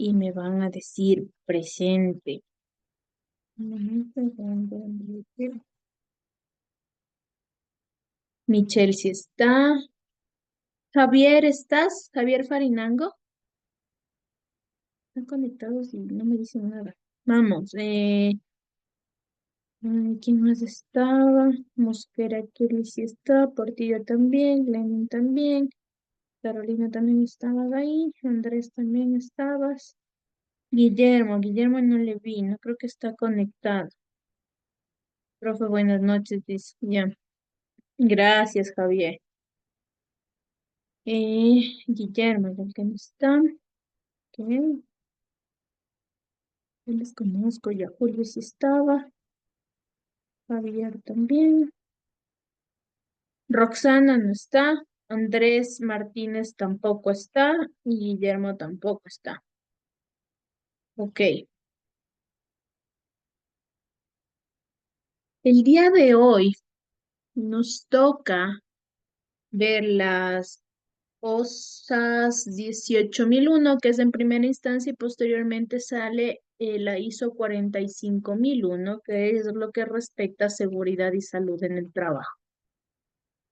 y me van a decir presente. Michelle, si está. Javier, ¿estás? Javier Farinango. Están conectados y no me dicen nada. Vamos. ¿Quién más estaba? Mosquera Kelly sí está. Portillo también. Lenin también. Carolina también estaba ahí. Andrés también estabas. Guillermo no le vi. No creo que está conectado. Profe, buenas noches, dice. Ya. Gracias, Javier. Guillermo, el que no está. Ok. Yo les conozco, ya Julio sí estaba, Javier también, Roxana no está, Andrés Martínez tampoco está y Guillermo tampoco está. Ok, el día de hoy nos toca ver las OSAS 18001, que es en primera instancia y posteriormente sale la ISO 45001, que es lo que respecta a seguridad y salud en el trabajo.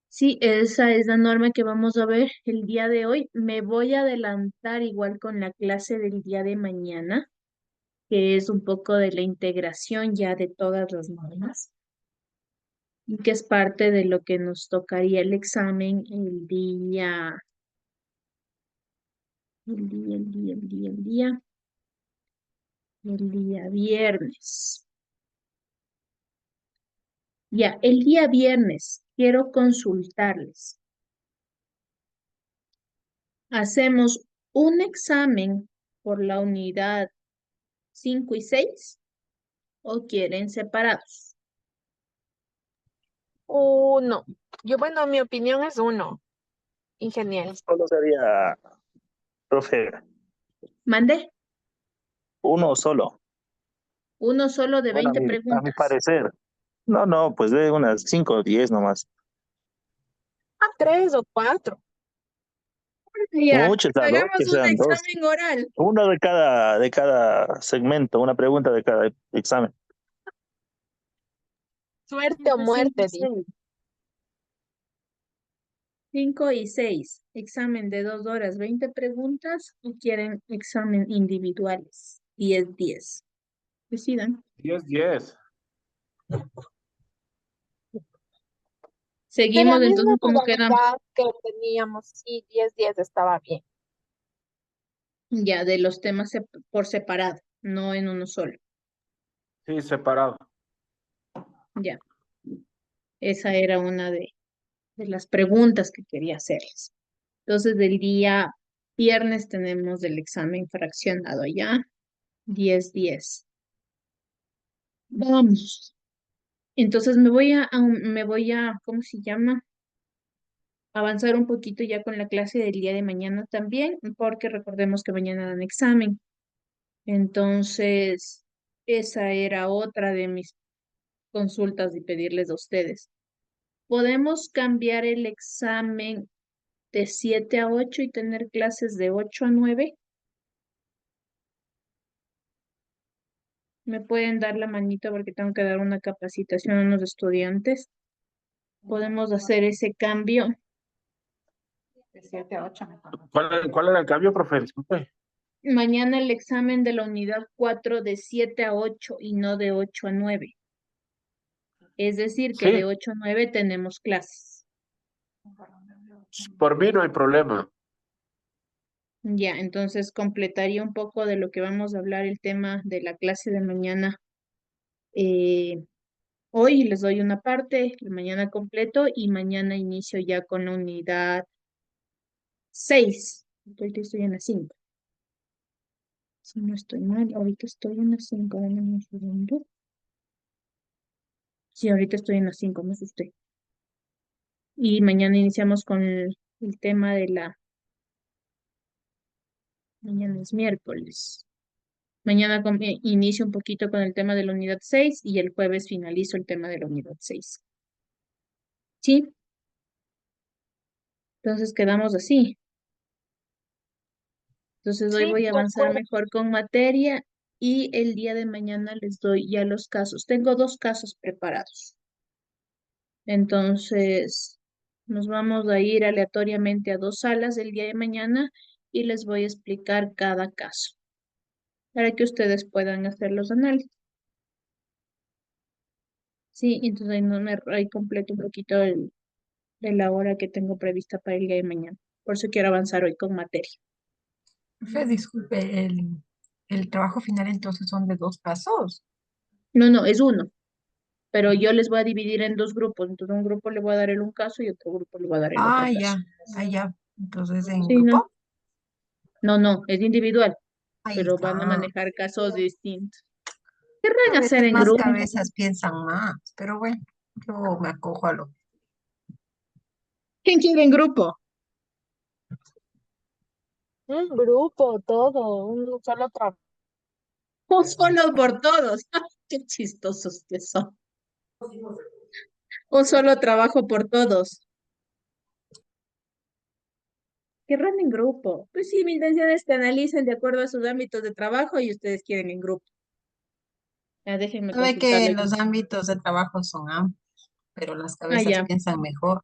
Sí, esa es la norma que vamos a ver el día de hoy. Me voy a adelantar igual con la clase del día de mañana, que es un poco de la integración ya de todas las normas, y que es parte de lo que nos tocaría el examen el día viernes. Ya, el día viernes quiero consultarles. Hacemos un examen por la unidad 5 y 6 o quieren separados. Uno. Yo, bueno, mi opinión es uno, ingeniero. Solo sería, profe, Mande uno solo. uno solo de Bueno, 20 a mi preguntas. parecer. No, no, pues de unas 5 o 10 nomás. Tres o cuatro. Ya, Muchos, claro, hagamos que un sean dos. examen oral. Uno de cada segmento, una pregunta de cada examen. Suerte o 5 y muerte, di. 6. 5 y 6. Examen de 2 horas, 20 preguntas o quieren examen individuales. 10. Decidan. 10-10. De la Seguimos misma entonces como quedamos. modalidad que teníamos, sí, 10-10 estaba bien. Ya, de los temas por separado, no en uno solo. Sí, separado. Ya, esa era una de las preguntas que quería hacerles. Entonces, del día viernes tenemos el examen fraccionado ya, 10. Vamos. Entonces ¿cómo se llama? Avanzar un poquito ya con la clase del día de mañana también, porque recordemos que mañana dan examen. Entonces, esa era otra de mis consultas y pedirles a ustedes. ¿Podemos cambiar el examen de 7 a 8 y tener clases de 8 a 9? ¿Me pueden dar la manita porque tengo que dar una capacitación a unos estudiantes? ¿Podemos hacer ese cambio? De 7 a 8 me toca. ¿Cuál era el cambio, profe? Disculpe. Mañana el examen de la unidad 4 de 7 a 8 y no de 8 a 9. Es decir, que de Sí, 8 a 9 tenemos clases. por mí no hay problema. Ya, entonces completaría un poco de lo que vamos a hablar el tema de la clase de mañana. Eh, Hoy les doy una parte, mañana completo y mañana inicio ya con la unidad 6. Ahorita estoy en la 5. Si no estoy mal, ahorita estoy en la 5. Dame un segundo. Sí, ahorita estoy en la 5, me asusté. Y mañana iniciamos con el tema de la... Mañana es miércoles. Mañana inicio un poquito con el tema de la unidad 6 y el jueves finalizo el tema de la unidad 6. ¿Sí? Entonces quedamos así. Entonces hoy Sí, voy a de avanzar acuerdo. mejor con materia y el día de mañana les doy ya los casos. Tengo 2 casos preparados. Entonces nos vamos a ir aleatoriamente a 2 salas el día de mañana y les voy a explicar cada caso para que ustedes puedan hacer los análisis. Sí, entonces ahí completo un poquito de la hora que tengo prevista para el día de mañana. Por eso quiero avanzar hoy con materia. Profe, disculpe, el trabajo final entonces son de 2 casos. No, no, es uno, pero yo les voy a dividir en 2 grupos. Entonces, a un grupo le voy a dar un caso y otro grupo le voy a dar el otro Ah, caso. ya. Entonces, ¿en Sí, no, grupo? no, no, es individual, Ahí pero ya. van a manejar casos distintos. A Querrán hacer veces en más grupo. cabezas piensan más, pero bueno, yo me acojo a lo. ¿Quién quiere en grupo? Un grupo, todo, un solo trabajo. O solo por todos. Qué chistosos que son. Un solo trabajo por todos. Querrán en grupo. Pues sí, mi intención es que analicen de acuerdo a sus ámbitos de trabajo y ustedes quieren en grupo. Ya déjenme Sabe que consultarle. los ámbitos de trabajo son amplios, pero las Ah, cabezas ya. piensan mejor.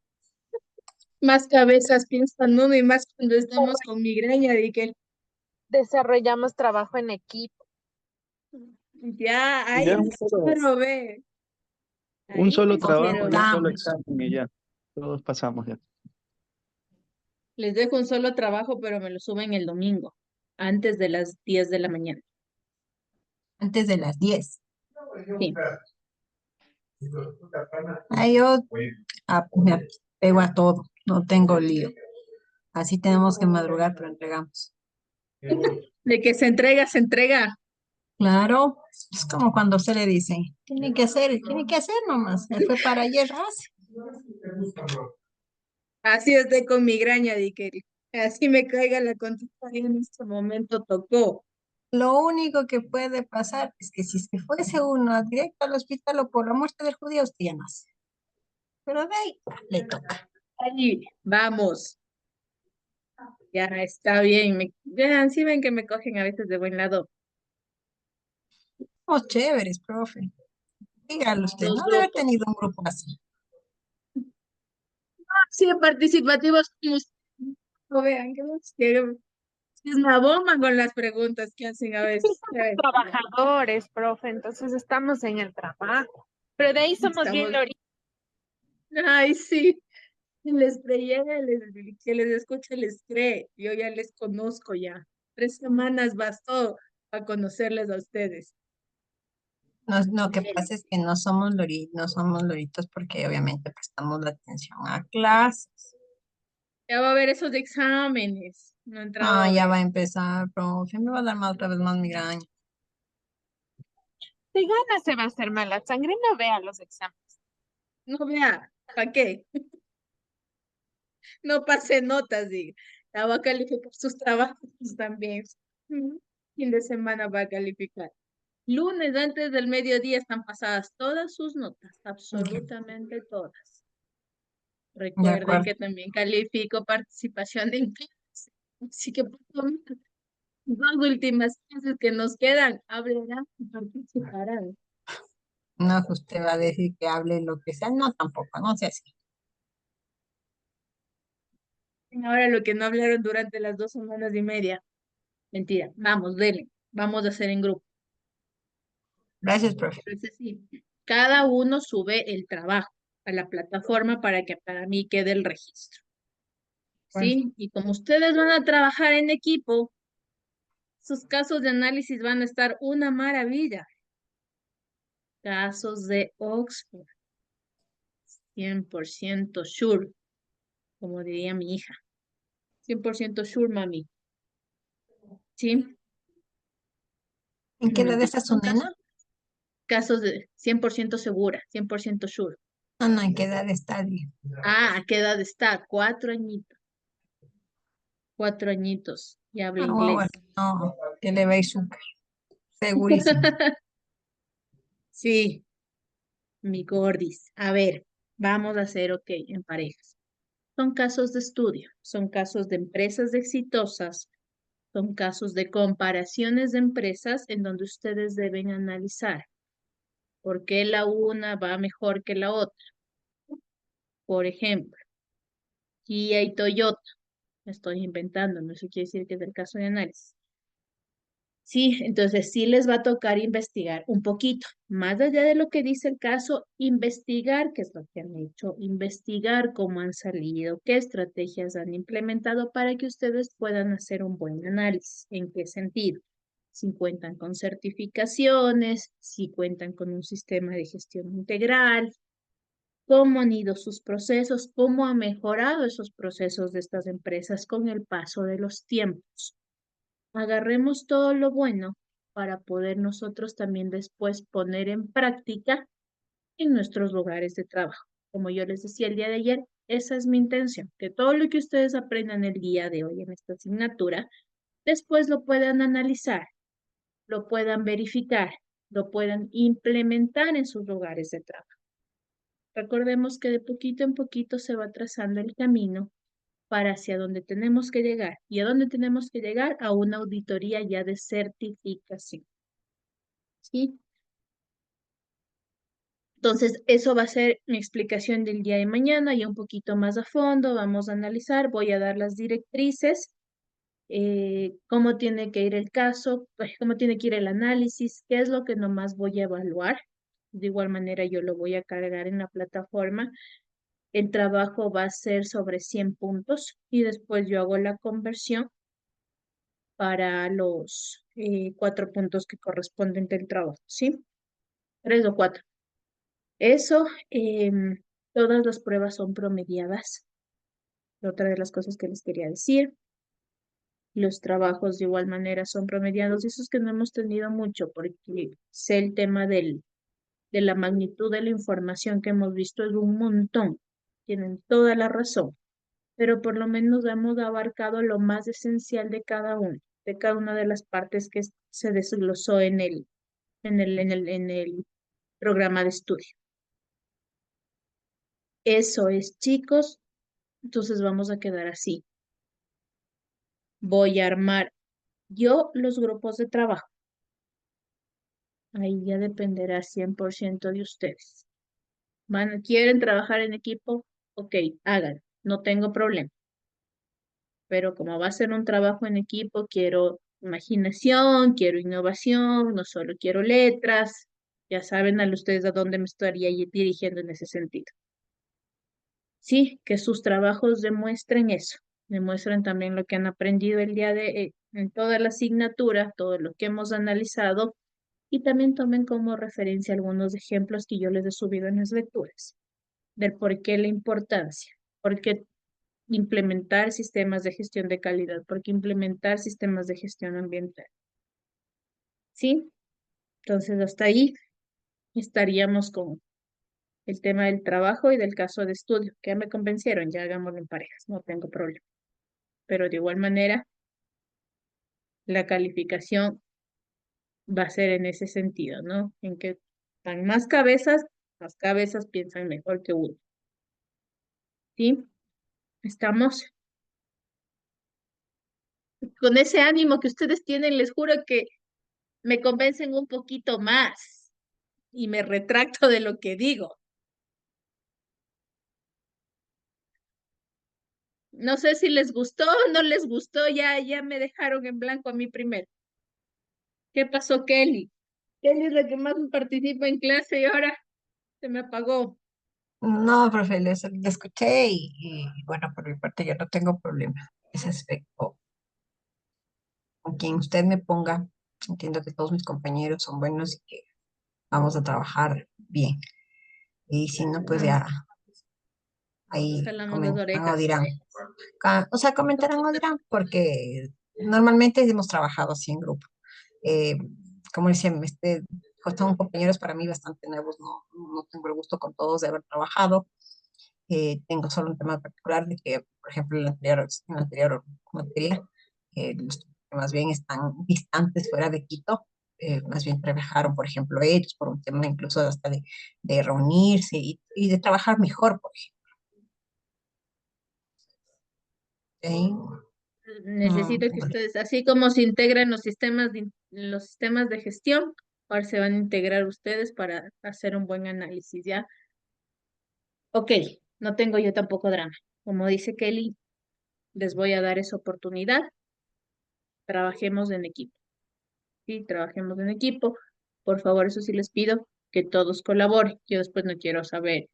Más cabezas piensan uno y más cuando estamos con migraña de que Desarrollamos trabajo en equipo. ya, ahí Ya les quiero ver. un Ahí solo les trabajo quiero y un ver. solo Votamos. examen y ya. Todos pasamos ya. Les dejo un solo trabajo, pero me lo suben el domingo, antes de las 10 de la mañana. Antes de las 10. Sí. Ahí yo me apego a todo, no tengo lío. Así tenemos que madrugar, pero entregamos. De que se entrega, se entrega. Claro, es como cuando se le dice, tiene que hacer nomás. Él fue para ayer, hace. Así estoy con migraña, Dikeri. Así me caiga la contraria en este momento tocó. Lo único que puede pasar es que si es que fuese uno directo al hospital o por la muerte del judío, usted ya nace. Pero de ahí le toca. Ahí, vamos. Ya está bien. Ya, sí ven que me cogen a veces de buen lado. Somos chéveres, profe. Dígalo usted, Dos no debe haber grupos. tenido un grupo así. Sí, participativos como ustedes. No vean que es una bomba con las preguntas que hacen a veces. A ver, Trabajadores, profe, entonces estamos en el trabajo. Pero de ahí somos bien estamos. loritos. Ay, sí. Les creyera, que les escuche, les cree. Yo ya les conozco ya. 3 semanas bastó para conocerles a ustedes. No, lo que pasa es que no somos loritos porque obviamente prestamos la atención a clases. Ya va a haber esos exámenes. No he entrado Ah, a ya va ver. a empezar, profe, me va a dar más, otra vez más migraña. De ganas se va a hacer mala sangre, no vea los exámenes. No vea, ¿para qué? No pase notas, diga. La va a calificar sus trabajos también. Fin de semana va a calificar. Lunes antes del mediodía están pasadas todas sus notas, absolutamente todas. De Recuerden acuerdo. que también califico participación en clase. Así que por lo menos 2 últimas clases que nos quedan, hablarán y participarán. No, que usted va a decir que hable lo que sea. No, tampoco, no sé así. Ahora lo que no hablaron durante las 2 semanas y media. Mentira, vamos, dele, vamos a hacer en grupo. Gracias, profe. Entonces, sí, cada uno sube el trabajo a la plataforma para que para mí quede el registro. Bueno, ¿Sí? Y como ustedes van a trabajar en equipo, sus casos de análisis van a estar una maravilla. Casos de Oxford, 100% sure, como diría mi hija. 100% sure, mami. ¿Sí? ¿en qué edad está su Son casos, nena? casos de 100% segura, 100% sure. No, no, ¿en qué edad está? Digo. Ah, ¿a qué edad está? 4 añitos. 4 añitos. Y habla Ah, guau, inglés. no, que le va a ir súper, segurísimo. Sí, mi gordis. A ver, vamos a hacer, ok, en parejas. Son casos de estudio, son casos de empresas exitosas Son casos de comparaciones de empresas en donde ustedes deben analizar por qué la una va mejor que la otra. Por ejemplo, Kia y Toyota. Me estoy inventando, no eso quiere decir que es el caso de análisis. Sí, entonces sí les va a tocar investigar un poquito, más allá de lo que dice el caso, investigar qué es lo que han hecho, investigar cómo han salido, qué estrategias han implementado para que ustedes puedan hacer un buen análisis. ¿En qué sentido? Si cuentan con certificaciones, si cuentan con un sistema de gestión integral, cómo han ido sus procesos, cómo han mejorado esos procesos de estas empresas con el paso de los tiempos. Agarremos todo lo bueno para poder nosotros también después poner en práctica en nuestros lugares de trabajo. Como yo les decía el día de ayer, esa es mi intención, que todo lo que ustedes aprendan el día de hoy en esta asignatura, después lo puedan analizar, lo puedan verificar, lo puedan implementar en sus lugares de trabajo. Recordemos que de poquito en poquito se va trazando el camino para hacia dónde tenemos que llegar. ¿Y a dónde tenemos que llegar? A una auditoría ya de certificación. ¿Sí? Entonces, eso va a ser mi explicación del día de mañana, ya un poquito más a fondo, vamos a analizar, voy a dar las directrices, cómo tiene que ir el caso, cómo tiene que ir el análisis, qué es lo que nomás voy a evaluar. De igual manera, yo lo voy a cargar en la plataforma. El trabajo va a ser sobre 100 puntos y después yo hago la conversión para los 4 puntos que corresponden del trabajo, ¿sí? 3 o 4. Eso, todas las pruebas son promediadas. Otra de las cosas que les quería decir. Los trabajos de igual manera son promediados. Eso es que no hemos tenido mucho porque sé el tema de la magnitud de la información que hemos visto es un montón. Tienen toda la razón. Pero por lo menos hemos abarcado lo más esencial de cada una de las partes que se desglosó en el programa de estudio. Eso es, chicos. Entonces vamos a quedar así. Voy a armar yo los grupos de trabajo. Ahí ya dependerá 100% de ustedes. ¿Quieren trabajar en equipo? Ok, háganlo. No tengo problema. Pero como va a ser un trabajo en equipo, quiero imaginación, quiero innovación, no solo quiero letras. Ya saben ustedes a dónde me estaría dirigiendo en ese sentido. Sí, que sus trabajos demuestren eso, demuestren también lo que han aprendido el día en toda la asignatura, todo lo que hemos analizado, y también tomen como referencia algunos ejemplos que yo les he subido en las lecturas, del por qué la importancia, por qué implementar sistemas de gestión de calidad, por qué implementar sistemas de gestión ambiental. ¿Sí? Entonces, hasta ahí estaríamos con el tema del trabajo y del caso de estudio, que ya me convencieron, ya hagámoslo en parejas, no tengo problema. Pero de igual manera, la calificación va a ser en ese sentido, ¿no? En que están más cabezas piensan mejor que uno. ¿Sí? Estamos con ese ánimo que ustedes tienen, les juro que me convencen un poquito más y me retracto de lo que digo. No sé si les gustó o no les gustó, ya me dejaron en blanco a mí primero. ¿Qué pasó, Kelly? Kelly es la que más participa en clase y ahora se me apagó. No, profe, le escuché y bueno, por mi parte yo no tengo problema. Ese aspecto, con quien usted me ponga, entiendo que todos mis compañeros son buenos y que vamos a trabajar bien. Y si no, pues ya ahí Jalamos las comentan o orejas. dirán. O sea, comentarán o dirán, porque normalmente hemos trabajado así en grupo. Eh, como decía, son compañeros para mí bastante nuevos, no tengo el gusto con todos de haber trabajado. Tengo solo un tema particular de que, por ejemplo, en la anterior materia, los que más bien están distantes fuera de Quito, más bien trabajaron, por ejemplo, ellos por un tema incluso hasta de reunirse y de trabajar mejor, por ejemplo. ¿Sí? Necesito que vale. ustedes, así como se integran los sistemas de gestión, ahora se van a integrar ustedes para hacer un buen análisis, ¿ya? Ok, no tengo yo tampoco drama. Como dice Kelly, les voy a dar esa oportunidad. Trabajemos en equipo. Sí, trabajemos en equipo. Por favor, eso sí les pido que todos colaboren. Yo después no quiero saber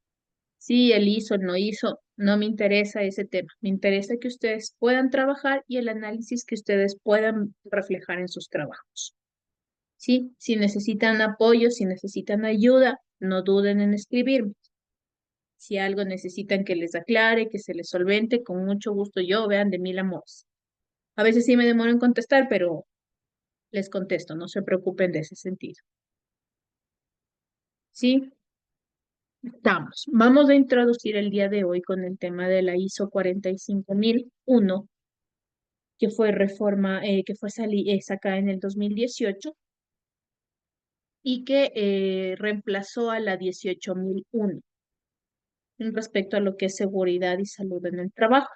si él hizo, no hizo. No me interesa ese tema. Me interesa que ustedes puedan trabajar y el análisis que ustedes puedan reflejar en sus trabajos. Sí, si necesitan apoyo, si necesitan ayuda, no duden en escribirme. Si algo necesitan que les aclare, que se les solvente, con mucho gusto yo, vean, de mil amores. A veces sí me demoro en contestar, pero les contesto, no se preocupen de ese sentido. ¿Sí? Vamos a introducir el día de hoy con el tema de la ISO 45001, que fue sacada en el 2018 y que reemplazó a la 18001 en respecto a lo que es seguridad y salud en el trabajo.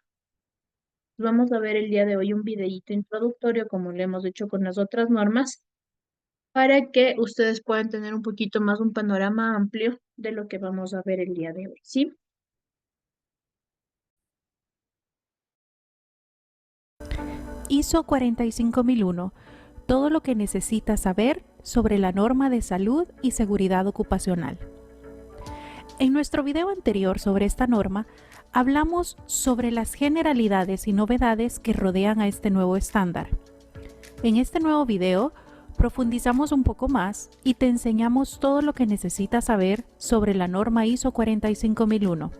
Vamos a ver el día de hoy un videíto introductorio, como lo hemos hecho con las otras normas, para que ustedes puedan tener un poquito más un panorama amplio de lo que vamos a ver el día de hoy, ¿sí? ISO 45001. Todo lo que necesitas saber sobre la norma de salud y seguridad ocupacional. En nuestro video anterior sobre esta norma, hablamos sobre las generalidades y novedades que rodean a este nuevo estándar. En este nuevo video, profundizamos un poco más y te enseñamos todo lo que necesitas saber sobre la norma ISO 45001.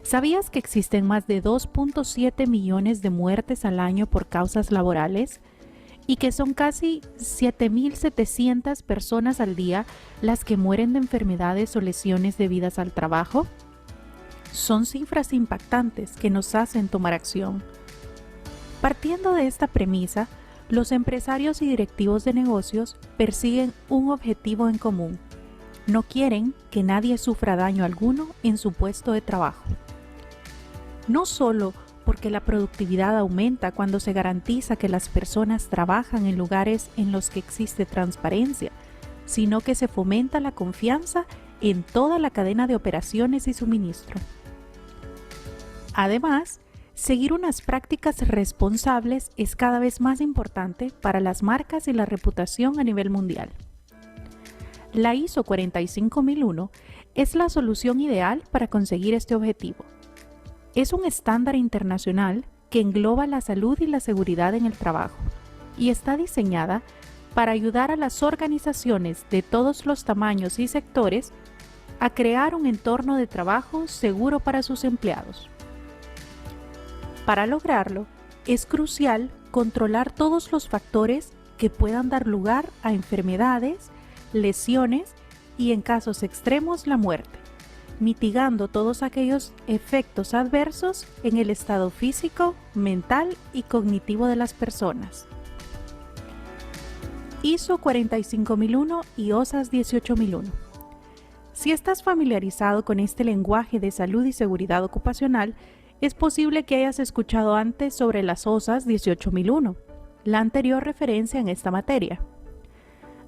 ¿Sabías que existen más de 2.7 millones de muertes al año por causas laborales? Y que son casi 7.700 personas al día las que mueren de enfermedades o lesiones debidas al trabajo. Son cifras impactantes que nos hacen tomar acción. Partiendo de esta premisa, los empresarios y directivos de negocios persiguen un objetivo en común. No quieren que nadie sufra daño alguno en su puesto de trabajo. No solo porque la productividad aumenta cuando se garantiza que las personas trabajan en lugares en los que existe transparencia, sino que se fomenta la confianza en toda la cadena de operaciones y suministro. Además, seguir unas prácticas responsables es cada vez más importante para las marcas y la reputación a nivel mundial. La ISO 45001 es la solución ideal para conseguir este objetivo. Es un estándar internacional que engloba la salud y la seguridad en el trabajo y está diseñada para ayudar a las organizaciones de todos los tamaños y sectores a crear un entorno de trabajo seguro para sus empleados. Para lograrlo, es crucial controlar todos los factores que puedan dar lugar a enfermedades, lesiones y, en casos extremos, la muerte, mitigando todos aquellos efectos adversos en el estado físico, mental y cognitivo de las personas. ISO 45001 y OSAS 18001. Si estás familiarizado con este lenguaje de salud y seguridad ocupacional, es posible que hayas escuchado antes sobre las OSAS 18001, la anterior referencia en esta materia.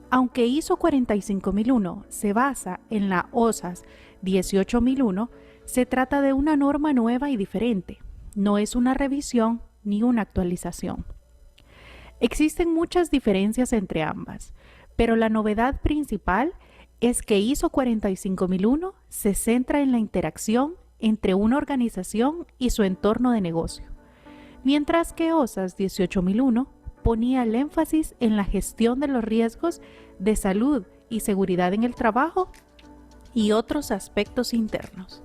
Aunque ISO 45001 se basa en la OSAS 18001, se trata de una norma nueva y diferente. No es una revisión ni una actualización. Existen muchas diferencias entre ambas, pero la novedad principal es que ISO 45001 se centra en la interacción entre una organización y su entorno de negocio, mientras que OSAS 18001 ponía el énfasis en la gestión de los riesgos de salud y seguridad en el trabajo y otros aspectos internos.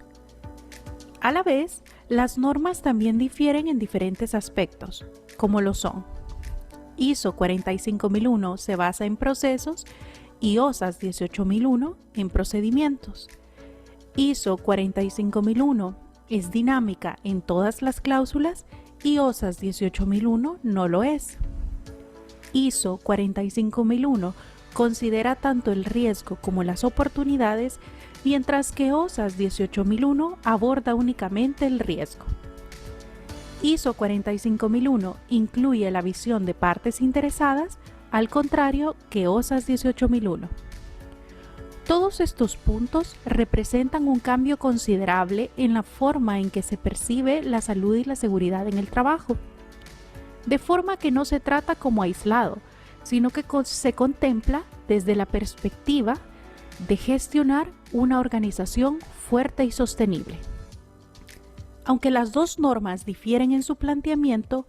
A la vez, las normas también difieren en diferentes aspectos, como lo son: ISO 45001 se basa en procesos y OSAS 18001 en procedimientos. ISO 45001 es dinámica en todas las cláusulas y OSAS 18001 no lo es. ISO 45001 considera tanto el riesgo como las oportunidades, mientras que OSAS 18001 aborda únicamente el riesgo. ISO 45001 incluye la visión de partes interesadas, al contrario que OSAS 18001. Todos estos puntos representan un cambio considerable en la forma en que se percibe la salud y la seguridad en el trabajo, de forma que no se trata como aislado, sino que se contempla desde la perspectiva de gestionar una organización fuerte y sostenible. Aunque las dos normas difieren en su planteamiento,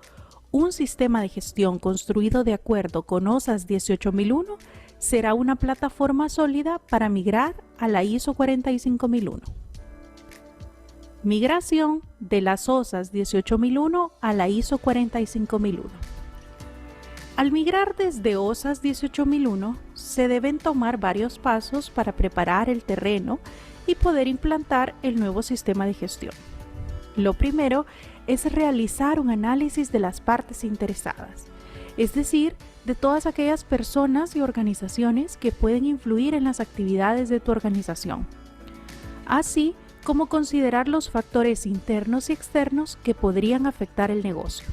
un sistema de gestión construido de acuerdo con OSAS 18001 será una plataforma sólida para migrar a la ISO 45001. Migración de las OSAS 18001 a la ISO 45001. Al migrar desde OSAS 18001, se deben tomar varios pasos para preparar el terreno y poder implantar el nuevo sistema de gestión. Lo primero es realizar un análisis de las partes interesadas, es decir, de todas aquellas personas y organizaciones que pueden influir en las actividades de tu organización, así como considerar los factores internos y externos que podrían afectar el negocio.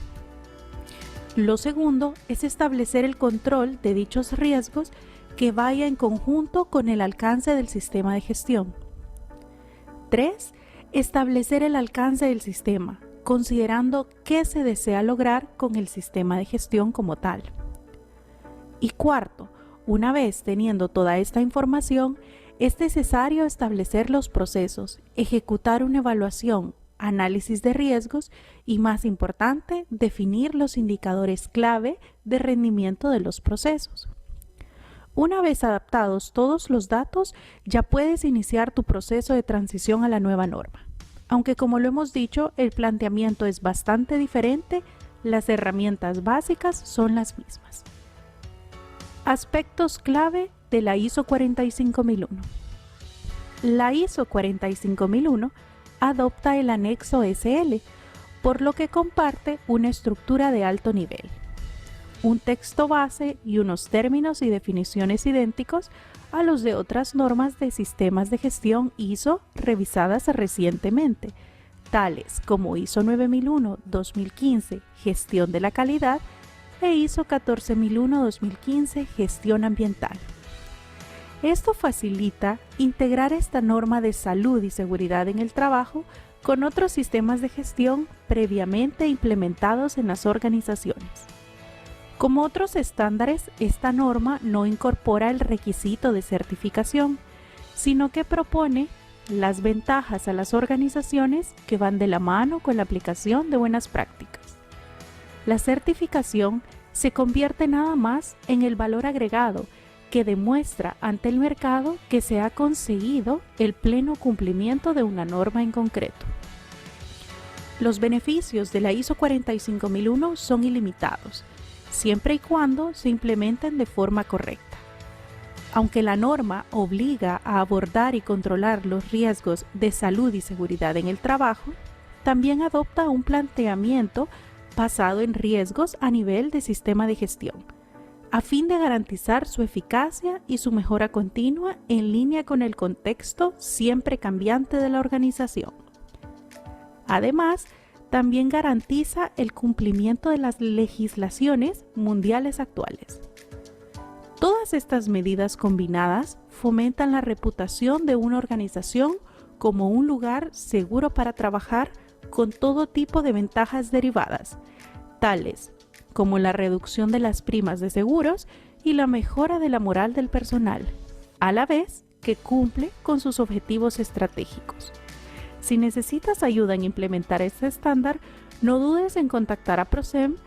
Lo segundo es establecer el control de dichos riesgos que vaya en conjunto con el alcance del sistema de gestión. 3. Establecer el alcance del sistema, considerando qué se desea lograr con el sistema de gestión como tal. Y cuarto, una vez teniendo toda esta información, es necesario establecer los procesos, ejecutar una evaluación, análisis de riesgos y, más importante, definir los indicadores clave de rendimiento de los procesos. Una vez adaptados todos los datos, ya puedes iniciar tu proceso de transición a la nueva norma. Aunque, como lo hemos dicho, el planteamiento es bastante diferente, las herramientas básicas son las mismas. Aspectos clave de la ISO 45001. La ISO 45001 adopta el anexo SL, por lo que comparte una estructura de alto nivel, un texto base y unos términos y definiciones idénticos a los de otras normas de sistemas de gestión ISO revisadas recientemente, tales como ISO 9001-2015, gestión de la calidad, e ISO 14001-2015, gestión ambiental. Esto facilita integrar esta norma de salud y seguridad en el trabajo con otros sistemas de gestión previamente implementados en las organizaciones. Como otros estándares, esta norma no incorpora el requisito de certificación, sino que propone las ventajas a las organizaciones que van de la mano con la aplicación de buenas prácticas. La certificación se convierte nada más en el valor agregado que demuestra ante el mercado que se ha conseguido el pleno cumplimiento de una norma en concreto. Los beneficios de la ISO 45001 son ilimitados, siempre y cuando se implementen de forma correcta. Aunque la norma obliga a abordar y controlar los riesgos de salud y seguridad en el trabajo, también adopta un planteamiento basado en riesgos a nivel de sistema de gestión, a fin de garantizar su eficacia y su mejora continua en línea con el contexto siempre cambiante de la organización. Además, también garantiza el cumplimiento de las legislaciones mundiales actuales. Todas estas medidas combinadas fomentan la reputación de una organización como un lugar seguro para trabajar con todo tipo de ventajas derivadas, tales como la reducción de las primas de seguros y la mejora de la moral del personal, a la vez que cumple con sus objetivos estratégicos. Si necesitas ayuda en implementar este estándar, no dudes en contactar a ProSem,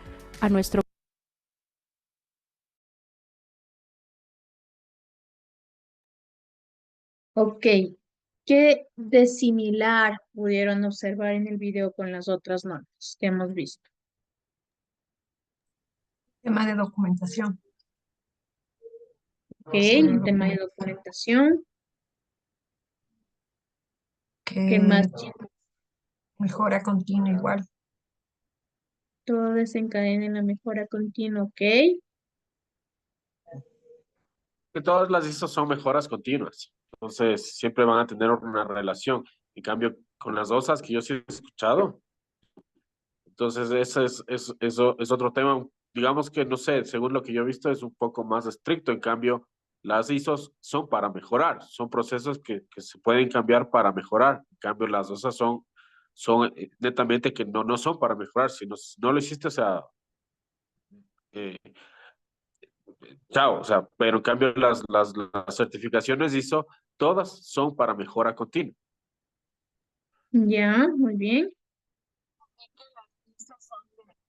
a nuestro Ok, ¿qué de similar pudieron observar en el video con las otras normas que hemos visto? Tema de documentación. Ok, el tema de documentación. ¿Qué más? Mejora continua igual. Todo desencadena en la mejora continua, ok. Que todas las ISO son mejoras continuas. Entonces, siempre van a tener una relación. En cambio, con las OSAS que yo sí he escuchado, Entonces, eso es otro tema. Digamos que, no sé, según lo que yo he visto, es un poco más estricto. En cambio, las ISOs son para mejorar, son procesos que se pueden cambiar para mejorar. En cambio, las OSAs son netamente que no son para mejorar. Si no lo hiciste, o sea, eh, chao, o sea, pero en cambio las certificaciones ISO, todas son para mejora continua. Ya, muy bien.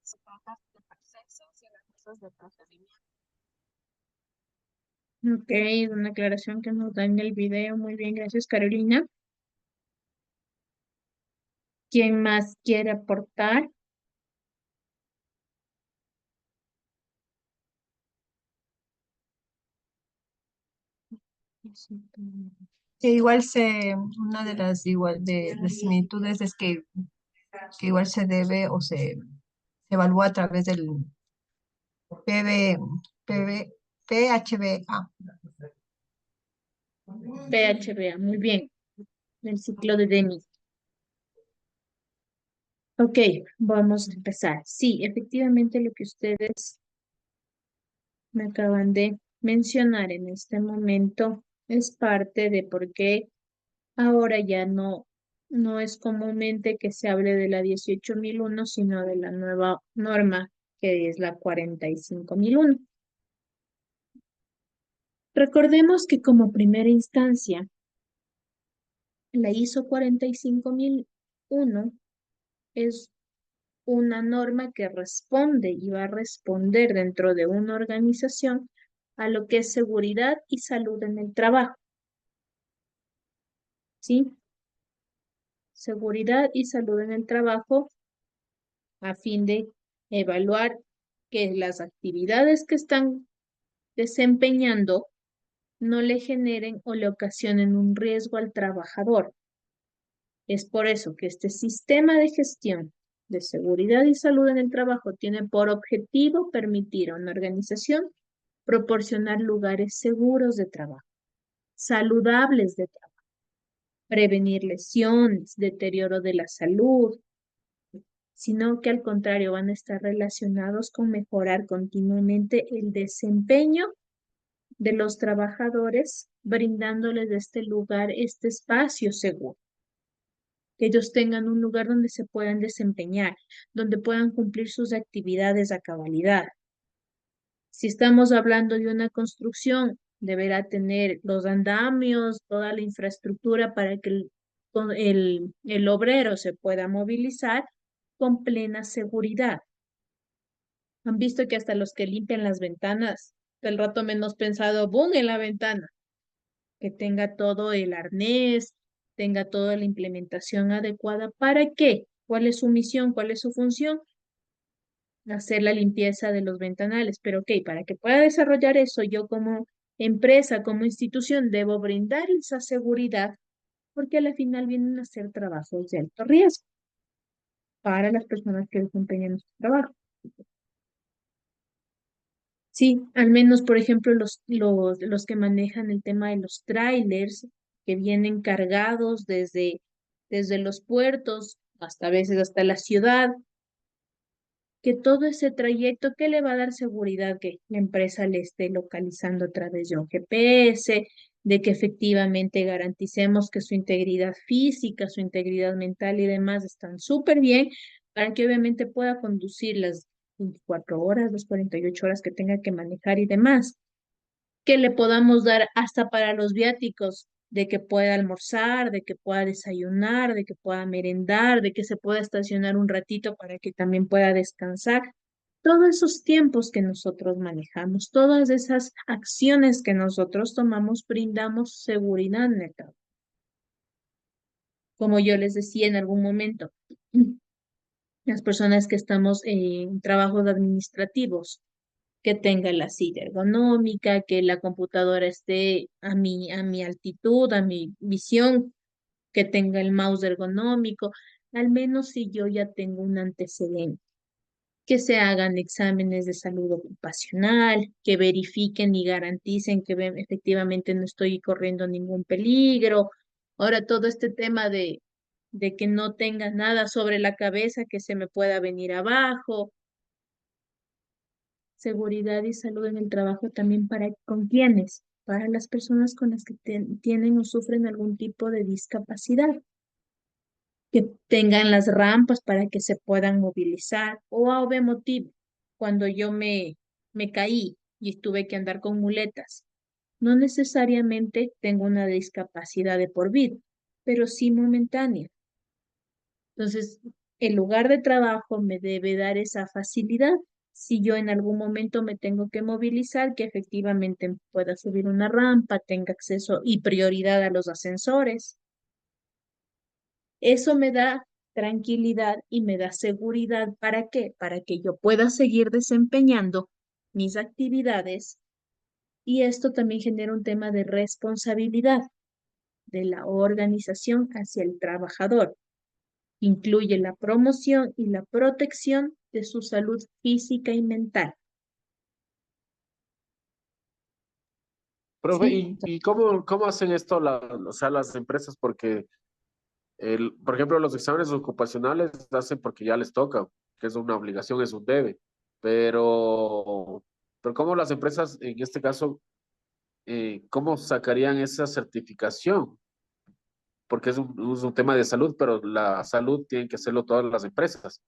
Se trata de procesos y las cosas de procedimiento. Ok, es una aclaración que nos da en el video. Muy bien, gracias, Carolina. ¿Quién más quiere aportar? Que igual una de las de similitudes es que igual se debe o se evalúa a través del PB, PB, PHBA. PHBA, muy bien. El ciclo de Denis. Ok, vamos a empezar. Sí, efectivamente lo que ustedes me acaban de mencionar en este momento es parte de por qué ahora ya no es comúnmente que se hable de la 18.001, sino de la nueva norma, que es la 45.001. Recordemos que como primera instancia, la ISO 45.001 es una norma que responde y va a responder dentro de una organización a lo que es seguridad y salud en el trabajo, ¿sí? Seguridad y salud en el trabajo a fin de evaluar que las actividades que están desempeñando no le generen o le ocasionen un riesgo al trabajador. Es por eso que este sistema de gestión de seguridad y salud en el trabajo tiene por objetivo permitir a una organización proporcionar lugares seguros de trabajo, saludables de trabajo, prevenir lesiones, deterioro de la salud, sino que al contrario van a estar relacionados con mejorar continuamente el desempeño de los trabajadores, brindándoles de este lugar, este espacio seguro, que ellos tengan un lugar donde se puedan desempeñar, donde puedan cumplir sus actividades a cabalidad. Si estamos hablando de una construcción, deberá tener los andamios, toda la infraestructura para que el obrero se pueda movilizar con plena seguridad. Han visto que hasta los que limpian las ventanas, del rato menos pensado, ¡boom!, en la ventana, que tenga todo el arnés, tenga toda la implementación adecuada. ¿Para qué? ¿Cuál es su misión? ¿Cuál es su función? Hacer la limpieza de los ventanales. Pero ok, para que pueda desarrollar eso, yo como empresa, como institución, debo brindar esa seguridad, porque al final vienen a ser trabajos de alto riesgo para las personas que desempeñan su trabajo. Sí, al menos, por ejemplo, los que manejan el tema de los trailers, que vienen cargados desde los puertos hasta a veces hasta la ciudad, que todo ese trayecto que le va a dar seguridad que la empresa le esté localizando a través de un GPS, de que efectivamente garanticemos que su integridad física, su integridad mental y demás están súper bien para que obviamente pueda conducir las 24 horas, las 48 horas que tenga que manejar y demás. Que le podamos dar hasta para los viáticos, de que pueda almorzar, de que pueda desayunar, de que pueda merendar, de que se pueda estacionar un ratito para que también pueda descansar. Todos esos tiempos que nosotros manejamos, todas esas acciones que nosotros tomamos, brindamos seguridad en el trabajo. Como yo les decía en algún momento, las personas que estamos en trabajos administrativos, que tenga la silla ergonómica, que la computadora esté a mi altitud, a mi visión, que tenga el mouse ergonómico, al menos si yo ya tengo un antecedente, que se hagan exámenes de salud ocupacional, que verifiquen y garanticen que efectivamente no estoy corriendo ningún peligro. Ahora todo este tema de que no tenga nada sobre la cabeza que se me pueda venir abajo. Seguridad y salud en el trabajo también ¿con quiénes? Para las personas con las que tienen o sufren algún tipo de discapacidad, que tengan las rampas para que se puedan movilizar, o a obvio motivo, cuando yo me caí y tuve que andar con muletas. No necesariamente tengo una discapacidad de por vida, pero sí momentánea. Entonces, el lugar de trabajo me debe dar esa facilidad. Si yo en algún momento me tengo que movilizar, que efectivamente pueda subir una rampa, tenga acceso y prioridad a los ascensores. Eso me da tranquilidad y me da seguridad. ¿Para qué? Para que yo pueda seguir desempeñando mis actividades, y esto también genera un tema de responsabilidad de la organización hacia el trabajador. Incluye la promoción y la protección de su salud física y mental. Profe, Sí, ¿y cómo hacen esto o sea, las empresas? Porque, por ejemplo, los exámenes ocupacionales hacen porque ya les toca, que es una obligación, es un debe. Pero ¿cómo las empresas, en este caso, cómo sacarían esa certificación? Porque es un tema de salud, pero la salud tienen que hacerlo todas las empresas.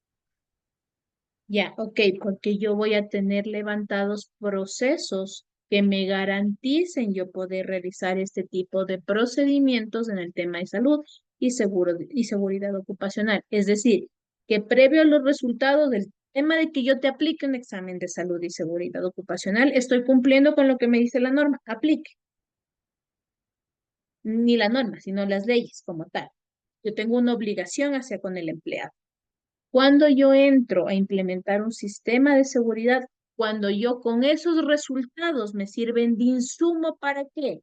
ya, ok, porque yo voy a tener levantados procesos que me garanticen yo poder realizar este tipo de procedimientos en el tema de salud y y seguridad ocupacional. Es decir, que previo a los resultados del tema de que yo te aplique un examen de salud y seguridad ocupacional, estoy cumpliendo con lo que me dice la norma, aplique. Ni la norma, sino las leyes como tal. Yo tengo una obligación hacia con el empleado. Cuando yo entro a implementar un sistema de seguridad, cuando yo con esos resultados me sirven de insumo, ¿para qué?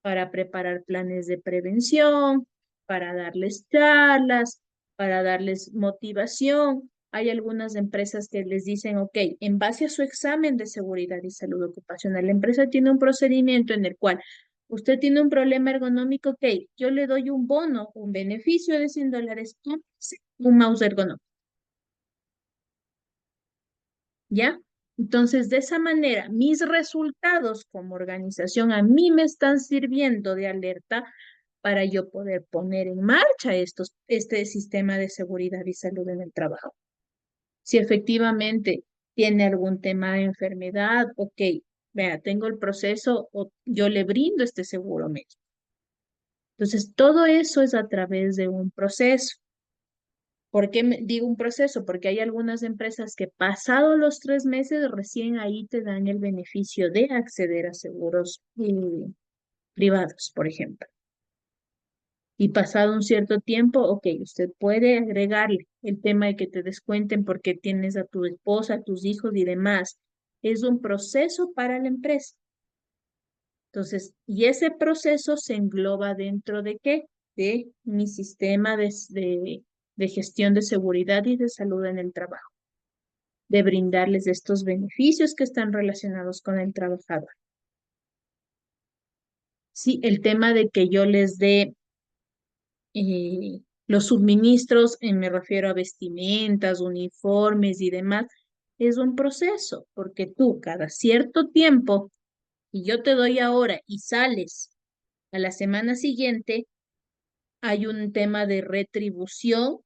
Para preparar planes de prevención, para darles charlas, para darles motivación. Hay algunas empresas que les dicen, ok, en base a su examen de seguridad y salud ocupacional, la empresa tiene un procedimiento en el cual usted tiene un problema ergonómico, ok, yo le doy un bono, un beneficio de $100, un mouse ergonómico. ¿Ya? Entonces, de esa manera, mis resultados como organización a mí me están sirviendo de alerta para yo poder poner en marcha este sistema de seguridad y salud en el trabajo. Si efectivamente tiene algún tema de enfermedad, ok, vea, tengo el proceso o yo le brindo este seguro médico. Entonces, todo eso es a través de un proceso. ¿Por qué digo un proceso? Porque hay algunas empresas que pasados los 3 meses recién ahí te dan el beneficio de acceder a seguros privados, por ejemplo. Y pasado un cierto tiempo, ok, usted puede agregarle el tema de que te descuenten porque tienes a tu esposa, a tus hijos y demás. Es un proceso para la empresa. Entonces, y ese proceso se engloba dentro de ¿qué? De mi sistema de gestión de seguridad y de salud en el trabajo, de brindarles estos beneficios que están relacionados con el trabajador. Sí, el tema de que yo les dé los suministros, me refiero a vestimentas, uniformes y demás, es un proceso, porque tú cada cierto tiempo, y yo te doy ahora y sales a la semana siguiente, hay un tema de retribución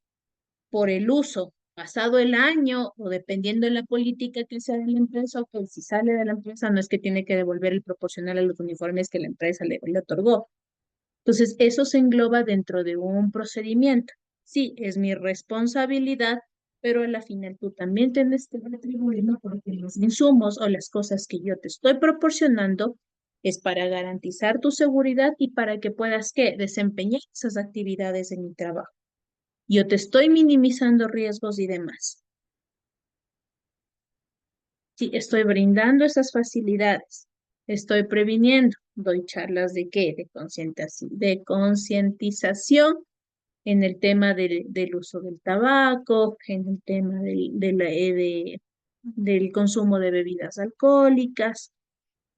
por el uso. Pasado el año o dependiendo de la política que sea de la empresa, o que si sale de la empresa no es que tiene que devolver el proporcional a los uniformes que la empresa le otorgó. Entonces, eso se engloba dentro de un procedimiento. Sí, es mi responsabilidad, pero a la final tú también tienes que retribuirme porque los insumos o las cosas que yo te estoy proporcionando es para garantizar tu seguridad y para que puedas, ¿qué? Desempeñar esas actividades en mi trabajo. Yo te estoy minimizando riesgos y demás. Sí, estoy brindando esas facilidades. Estoy previniendo. Doy charlas de qué? De concientización en el tema del uso del tabaco, en el tema del consumo de bebidas alcohólicas.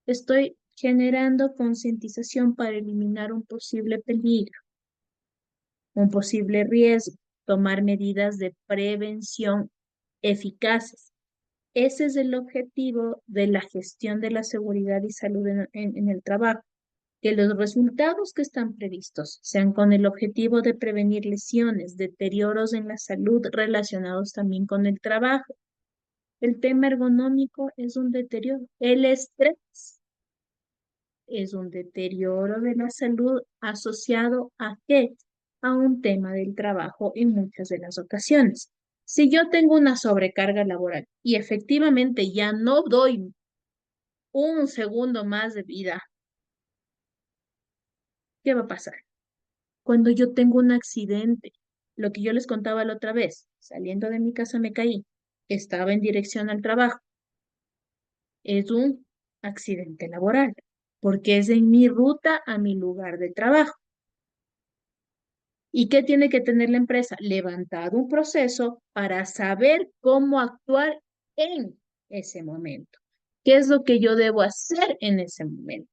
Estoy generando concientización para eliminar un posible peligro. un posible riesgo, tomar medidas de prevención eficaces. Ese es el objetivo de la gestión de la seguridad y salud en el trabajo, que los resultados que están previstos sean con el objetivo de prevenir lesiones, deterioros en la salud relacionados también con el trabajo. El tema ergonómico es un deterioro. El estrés es un deterioro de la salud asociado ¿a qué? A un tema del trabajo en muchas de las ocasiones. Si yo tengo una sobrecarga laboral y efectivamente ya no doy un segundo más de vida, ¿qué va a pasar? Cuando yo tengo un accidente, lo que yo les contaba la otra vez, saliendo de mi casa me caí, estaba en dirección al trabajo, es un accidente laboral, porque es en mi ruta a mi lugar de trabajo. ¿Y qué tiene que tener la empresa? Levantado un proceso para saber cómo actuar en ese momento. ¿Qué es lo que yo debo hacer en ese momento?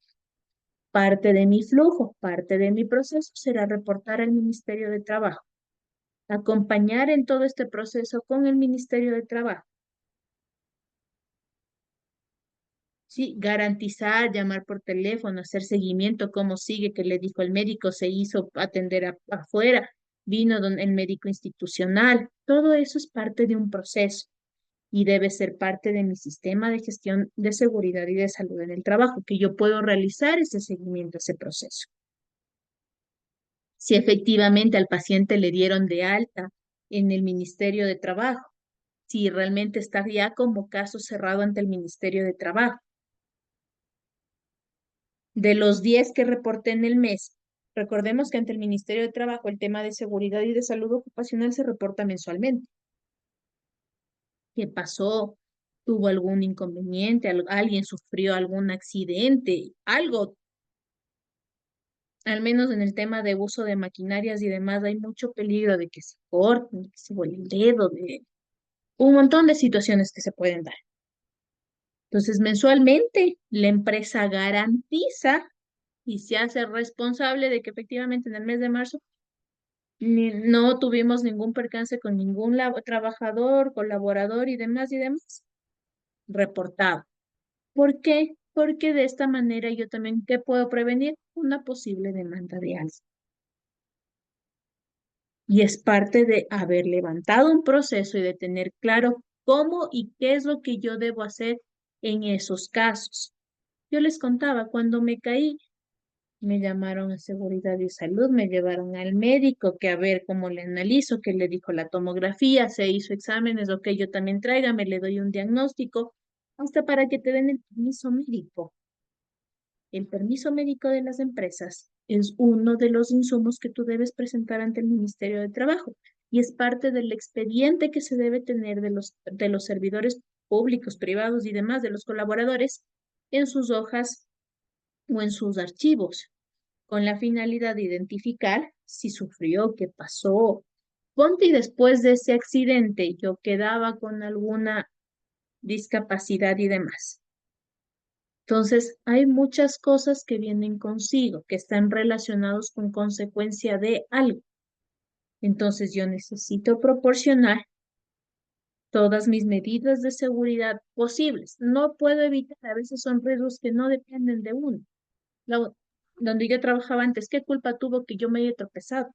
Parte de mi flujo, parte de mi proceso será reportar al Ministerio de Trabajo, acompañar en todo este proceso con el Ministerio de Trabajo. Sí, garantizar, llamar por teléfono, hacer seguimiento, cómo sigue, qué le dijo el médico, se hizo atender afuera, vino el médico institucional. Todo eso es parte de un proceso y debe ser parte de mi sistema de gestión de seguridad y de salud en el trabajo, que yo puedo realizar ese seguimiento, ese proceso. Si efectivamente al paciente le dieron de alta en el Ministerio de Trabajo, si realmente está ya como caso cerrado ante el Ministerio de Trabajo. De los 10 que reporté en el mes, recordemos que ante el Ministerio de Trabajo el tema de seguridad y de salud ocupacional se reporta mensualmente. ¿Qué pasó? ¿Tuvo algún inconveniente? ¿Alguien sufrió algún accidente? Algo. Al menos en el tema de uso de maquinarias y demás, hay mucho peligro de que se corten, de que se vuele el dedo, de un montón de situaciones que se pueden dar. Entonces, mensualmente, la empresa garantiza y se hace responsable de que efectivamente en el mes de marzo no tuvimos ningún percance con ningún trabajador, colaborador y demás, reportado. ¿Por qué? Porque de esta manera yo también, ¿qué puedo prevenir? Una posible demanda de alza. Y es parte de haber levantado un proceso y de tener claro cómo y qué es lo que yo debo hacer en esos casos. Yo les contaba, cuando me caí, me llamaron a seguridad y salud, me llevaron al médico, que a ver cómo le analizo, que le dijo la tomografía, se hizo exámenes, ok, yo también tráigame, le doy un diagnóstico, hasta para que te den el permiso médico. El permiso médico de las empresas es uno de los insumos que tú debes presentar ante el Ministerio de Trabajo y es parte del expediente que se debe tener de los servidores públicos, privados y demás, de los colaboradores en sus hojas o en sus archivos, con la finalidad de identificar si sufrió, qué pasó. Ponte y después de ese accidente yo quedaba con alguna discapacidad y demás. Entonces, hay muchas cosas que vienen consigo, que están relacionados con consecuencia de algo. Entonces, yo necesito proporcionar todas mis medidas de seguridad posibles. No puedo evitar, a veces son riesgos que no dependen de uno. Donde yo trabajaba antes, ¿qué culpa tuvo que yo me haya tropezado?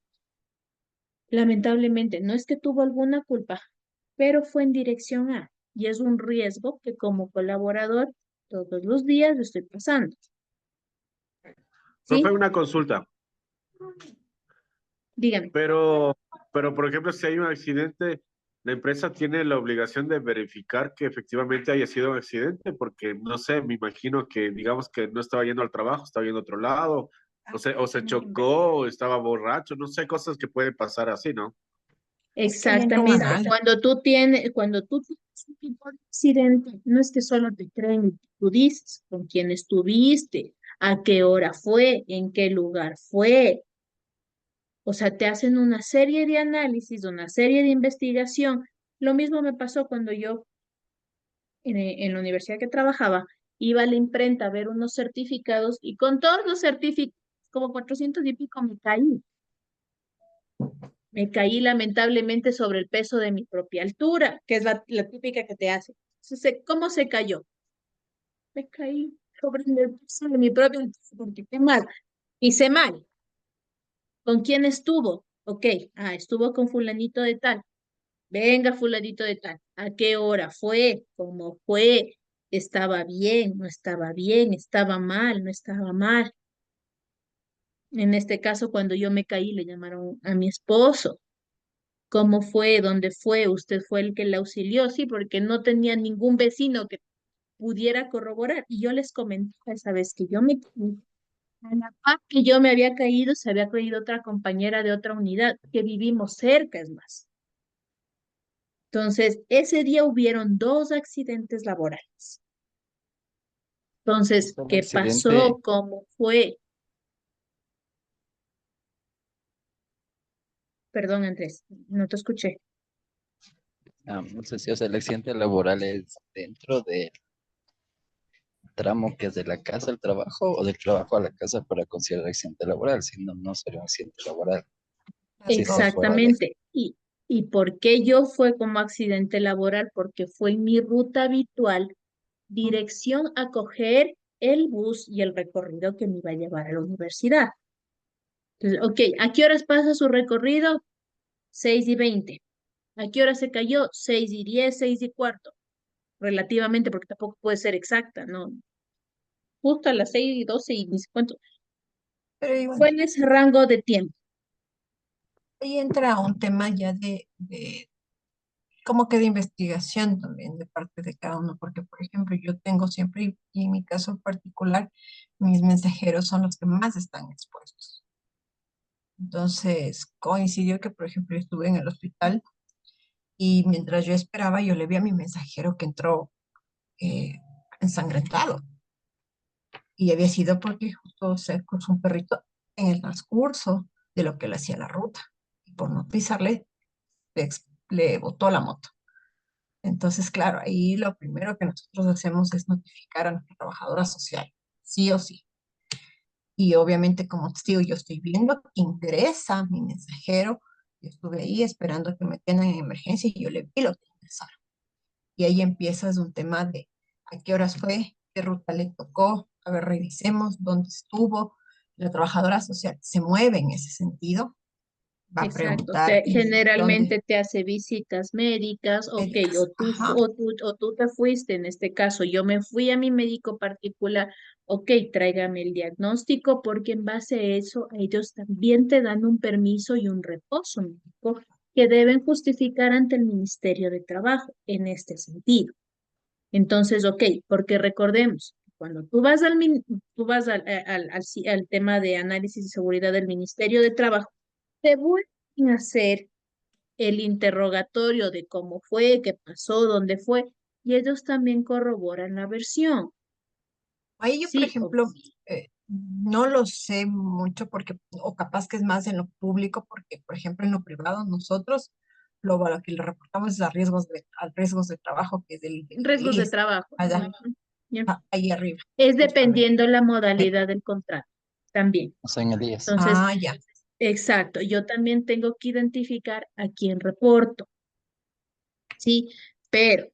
Lamentablemente, no es que tuvo alguna culpa, pero fue en dirección A y es un riesgo que como colaborador todos los días lo estoy pasando. ¿Sí? Profe, una consulta. Dígame. Pero, por ejemplo, si hay un accidente, la empresa tiene la obligación de verificar que efectivamente haya sido un accidente, porque no sé, me imagino que digamos que no estaba yendo al trabajo, estaba yendo a otro lado, o se chocó, o estaba borracho, no sé, cosas que pueden pasar así, ¿no? Exactamente. Cuando tú tienes un tipo de accidente, no es que solo te creen, tú dices con quién estuviste, a qué hora fue, en qué lugar fue. O sea, te hacen una serie de análisis, una serie de investigación. Lo mismo me pasó cuando yo en la universidad que trabajaba, iba a la imprenta a ver unos certificados y con todos los certificados, como 400 y pico, me caí. Me caí lamentablemente sobre el peso de mi propia altura, que es la típica que te hace. Entonces, ¿cómo se cayó? Me caí sobre el peso de mi propia altura, porque qué mal. Hice mal. ¿Con quién estuvo? Ok, estuvo con fulanito de tal. Venga, fulanito de tal. ¿A qué hora fue? ¿Cómo fue? ¿Estaba bien? ¿No estaba bien? ¿Estaba mal? ¿No estaba mal? En este caso, cuando yo me caí, le llamaron a mi esposo. ¿Cómo fue? ¿Dónde fue? ¿Usted fue el que la auxilió? Sí, porque no tenía ningún vecino que pudiera corroborar. Y yo les comentaba esa vez que yo me caí. A la par que yo me había caído, se había caído otra compañera de otra unidad que vivimos cerca, es más. Entonces, ese día hubieron 2 accidentes laborales. Entonces, El ¿qué accidente, pasó? ¿Cómo fue? Perdón, Andrés, no te escuché. no sé si, o sea, el accidente laboral es dentro del tramo que es de la casa al trabajo o del trabajo a la casa para considerar accidente laboral, si no, no sería un accidente laboral. Las Si está dos. fuera de... Exactamente. ¿Y por qué yo fue como accidente laboral? Porque fue en mi ruta habitual, dirección a coger el bus y el recorrido que me iba a llevar a la universidad. Entonces, ok, ¿a qué horas pasa su recorrido? 6:20. ¿A qué hora se cayó? 6:10, 6:15. Relativamente, porque tampoco puede ser exacta, ¿no? Justo a las 6:12 y ni sé cuánto. Pero igual, Fue en ese rango de tiempo. ahí entra un tema ya como que de investigación también de parte de cada uno, porque por ejemplo yo tengo siempre, y en mi caso en particular, mis mensajeros son los que más están expuestos. Entonces coincidió que por ejemplo yo estuve en el hospital y mientras yo esperaba yo le vi a mi mensajero que entró eh, ensangrentado y había sido porque justo se cruzó un perrito en el transcurso de lo que le hacía la ruta y por no pisarle le botó la moto. Entonces, claro, ahí lo primero que nosotros hacemos es notificar a nuestra trabajadora social, sí o sí. Y obviamente, como te digo, yo estoy viendo que ingresa mi mensajero, yo estuve ahí esperando que me atiendan en emergencia y yo le vi lo que ingresaron. Y ahí empiezas un tema de a qué horas fue, qué ruta le tocó, a ver, revisemos dónde estuvo. La trabajadora social se mueve en ese sentido, va a Exacto. preguntar y dónde Generalmente te hace visitas médicas, ok, médicas. Ajá. o tú te fuiste, en este caso, yo me fui a mi médico particular, ok, tráigame el diagnóstico, porque en base a eso, ellos también te dan un permiso y un reposo médico que deben justificar ante el Ministerio de Trabajo en este sentido. Entonces, ok, porque recordemos, cuando tú vas al tema de análisis de seguridad del Ministerio de Trabajo, te vuelven a hacer el interrogatorio de cómo fue, qué pasó, dónde fue, y ellos también corroboran la versión. Ahí yo, por Sí, o ejemplo, no lo sé mucho porque, o capaz que es más en lo público, porque, por ejemplo, en lo privado nosotros lo que le reportamos es a riesgos de trabajo, que es del riesgos de IES, trabajo. allá, Ujú, ya. ahí arriba, Es justamente. dependiendo la Pero, modalidad del contrato también. O sea, en el IES. Entonces, ya. exacto, yo también tengo que identificar a quién reporto, ¿sí? Pero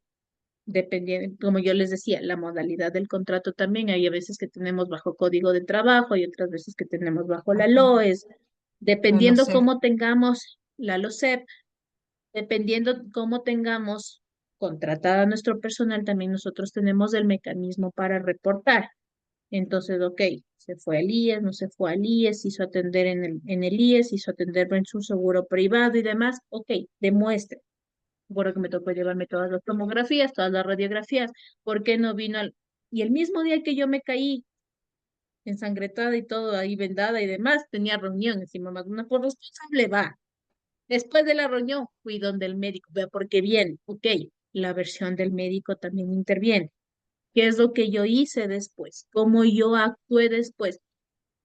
dependiendo, como yo les decía, la modalidad del contrato también, hay a veces que tenemos bajo código de trabajo y otras veces que tenemos bajo la Ajá, LOES, no lo dependiendo sé. cómo tengamos la LOCEP, dependiendo cómo tengamos contratada a nuestro personal, también nosotros tenemos el mecanismo para reportar. Entonces, ok, se fue al IES, no se fue al IES, hizo atender en el IES, hizo atender en su seguro privado y demás, ok, demuestre. Recuerdo que me tocó llevarme todas las tomografías, todas las radiografías. ¿Por qué no vino Y el mismo día que yo me caí, ensangrentada y todo ahí vendada y demás, tenía reunión. Encima, más una por responsable va. Después de la reunión, fui donde el médico, vea, porque bien, ok, la versión del médico también interviene. ¿Qué es lo que yo hice después? ¿Cómo yo actué después?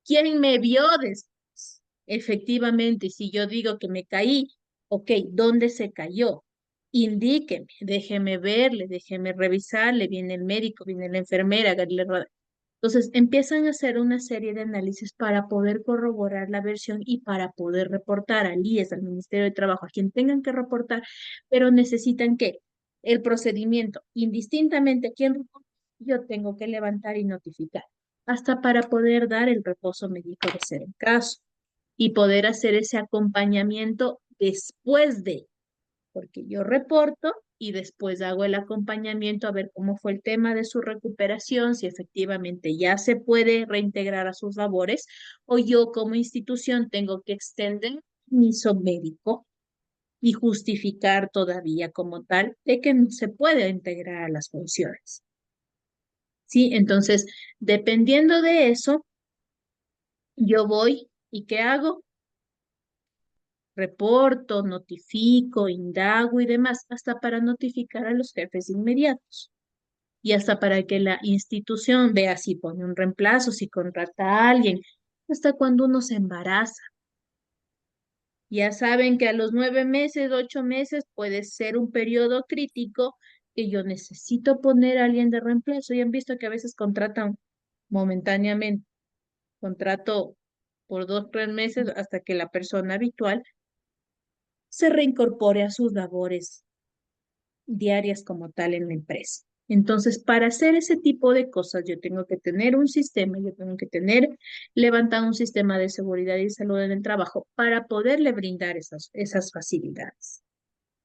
¿Quién me vio después? Efectivamente, si yo digo que me caí, ok, ¿dónde se cayó? Indíqueme, déjeme verle, déjeme revisarle, viene el médico, viene la enfermera, Entonces empiezan a hacer una serie de análisis para poder corroborar la versión y para poder reportar al IES, al Ministerio de Trabajo, a quien tengan que reportar, pero necesitan que el procedimiento, indistintamente a quién reporte, yo tengo que levantar y notificar, hasta para poder dar el reposo médico de ser el caso y poder hacer ese acompañamiento después de, porque yo reporto y después hago el acompañamiento a ver cómo fue el tema de su recuperación, si efectivamente ya se puede reintegrar a sus labores o yo como institución tengo que extender mi médico y justificar todavía como tal de que no se puede integrar a las funciones. ¿Sí? Entonces, dependiendo de eso, yo voy y ¿qué hago? Reporto, notifico, indago y demás, hasta para notificar a los jefes inmediatos y hasta para que la institución vea si pone un reemplazo, si contrata a alguien, hasta cuando uno se embaraza. Ya saben que a los 9 meses, 8 meses puede ser un periodo crítico que yo necesito poner a alguien de reemplazo. Y han visto que a veces contratan momentáneamente, contrato por 2, 3 meses hasta que la persona habitual se reincorpore a sus labores diarias como tal en la empresa. Entonces, para hacer ese tipo de cosas, yo tengo que tener un sistema, yo tengo que tener levantado un sistema de seguridad y salud en el trabajo para poderle brindar esas facilidades.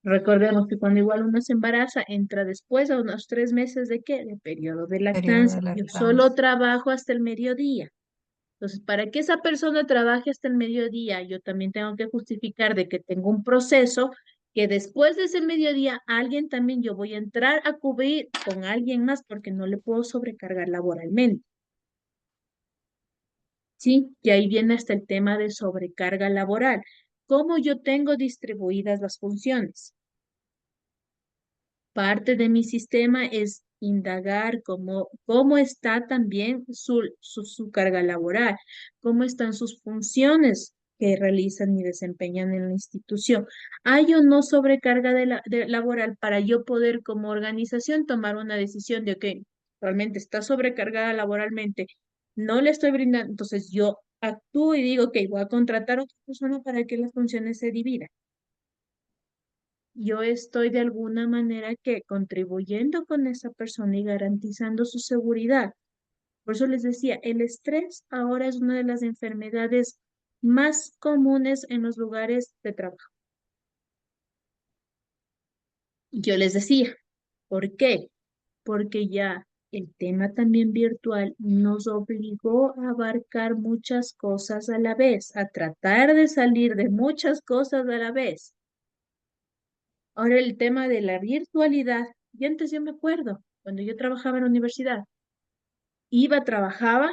Recordemos que cuando igual uno se embaraza, entra después a unos 3 meses de ¿qué? De periodo de Periodo lactancia. de Yo lactancia. solo trabajo hasta el mediodía. Entonces, para que esa persona trabaje hasta el mediodía, yo también tengo que justificar de que tengo un proceso que después de ese mediodía, alguien también yo voy a entrar a cubrir con alguien más porque no le puedo sobrecargar laboralmente. ¿Sí? Y ahí viene hasta el tema de sobrecarga laboral. ¿Cómo yo tengo distribuidas las funciones? Parte de mi sistema es indagar cómo está también su carga laboral, cómo están sus funciones que realizan y desempeñan en la institución. ¿Hay o no sobrecarga laboral para yo poder como organización tomar una decisión de que realmente está sobrecargada laboralmente? No le estoy brindando, entonces yo actúo y digo que voy a contratar a otra persona para que las funciones se dividan. Yo estoy de alguna manera que contribuyendo con esa persona y garantizando su seguridad. Por eso les decía, el estrés ahora es una de las enfermedades más comunes en los lugares de trabajo. Yo les decía, ¿por qué? Porque ya el tema también virtual nos obligó a abarcar muchas cosas a la vez, a tratar de salir de muchas cosas a la vez. Ahora el tema de la virtualidad, y antes yo me acuerdo, cuando yo trabajaba en la universidad, trabajaba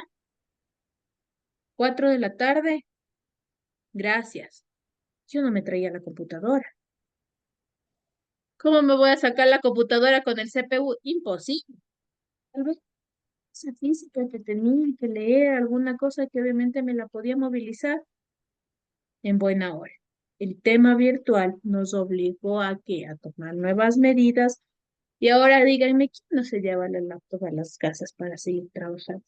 4 de la tarde, gracias. Yo no me traía la computadora. ¿Cómo me voy a sacar la computadora con el CPU? Imposible. Tal vez esa física que tenía que leer, alguna cosa que obviamente me la podía movilizar en buena hora. El tema virtual nos obligó a que a tomar nuevas medidas y ahora díganme, ¿quién no se lleva la laptop a las casas para seguir trabajando?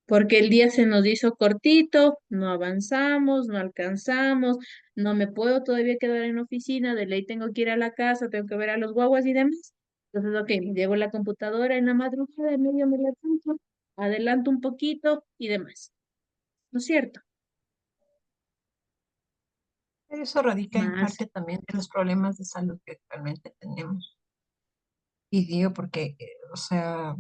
Porque el día se nos hizo cortito, no avanzamos, no alcanzamos, no me puedo todavía quedar en la oficina, de ley tengo que ir a la casa, tengo que ver a los guaguas y demás. Entonces, ok, me llevo la computadora en la madrugada, en medio me levanto, adelanto un poquito y demás. ¿No es cierto? Pero eso radica en Más. parte también de los problemas de salud que actualmente tenemos. Y digo porque, o sea,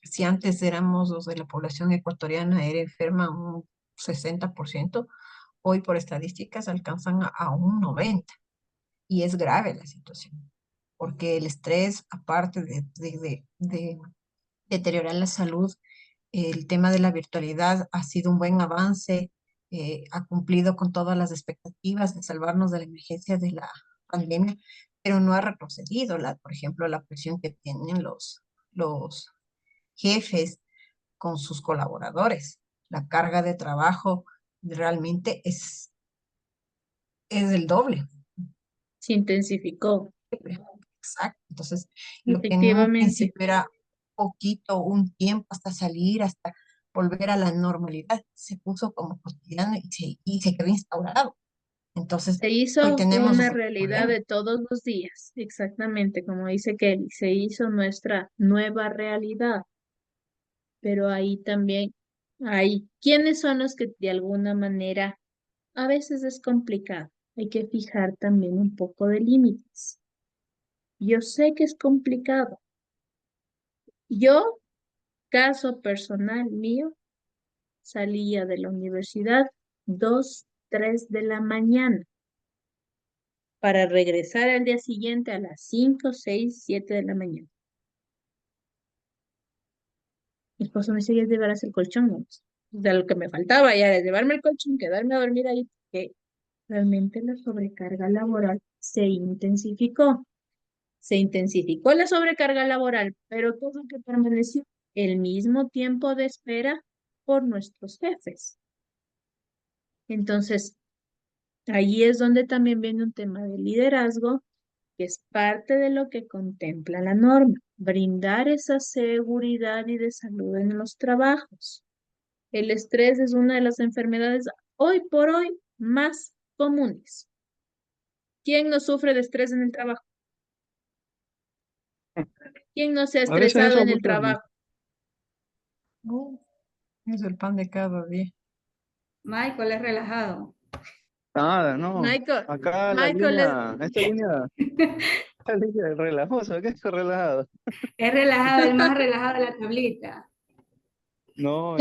si antes éramos los de la población ecuatoriana, era enferma un 60%, hoy por estadísticas alcanzan a un 90%. Y es grave la situación, porque el estrés, aparte de deteriorar la salud, el tema de la virtualidad ha sido un buen avance, ha cumplido con todas las expectativas de salvarnos de la emergencia de la pandemia, pero no ha retrocedido, por ejemplo, la presión que tienen los jefes con sus colaboradores. La carga de trabajo realmente es el doble. Se intensificó, Exacto. Entonces, lo que en un efectivamente. principio era poquito, un tiempo hasta salir, hasta volver a la normalidad, se puso como cotidiano y se quedó instaurado. Entonces, Se hoy hizo tenemos una ese realidad problema. de todos los días, exactamente, como dice Kelly, se hizo nuestra nueva realidad, pero ahí también hay quiénes son los que de alguna manera a veces es complicado. Hay que fijar también un poco de límites. Yo sé que es complicado. Yo, caso personal mío, salía de la universidad 2, 3 de la mañana para regresar al día siguiente a las 5, 6, 7 de la mañana. Mi esposo me decía, llevarás el colchón, ¿no? De lo que me faltaba ya era llevarme el colchón, quedarme a dormir ahí, porque realmente la sobrecarga laboral se intensificó. Se intensificó la sobrecarga laboral, pero ¿qué es lo que permaneció? El mismo tiempo de espera por nuestros jefes. Entonces, ahí es donde también viene un tema de liderazgo, que es parte de lo que contempla la norma, brindar esa seguridad y de salud en los trabajos. El estrés es una de las enfermedades hoy por hoy más comunes. ¿Quién no sufre de estrés en el trabajo? ¿Quién no se ha A veces estresado eso en el ocurre. trabajo? No, es el pan de cada día. Michael es relajado. Nada, no. Michael, Acá Michael es, esta línea es relajosa, ¿qué es relajado? Es relajado, el más relajado de la tablita. No,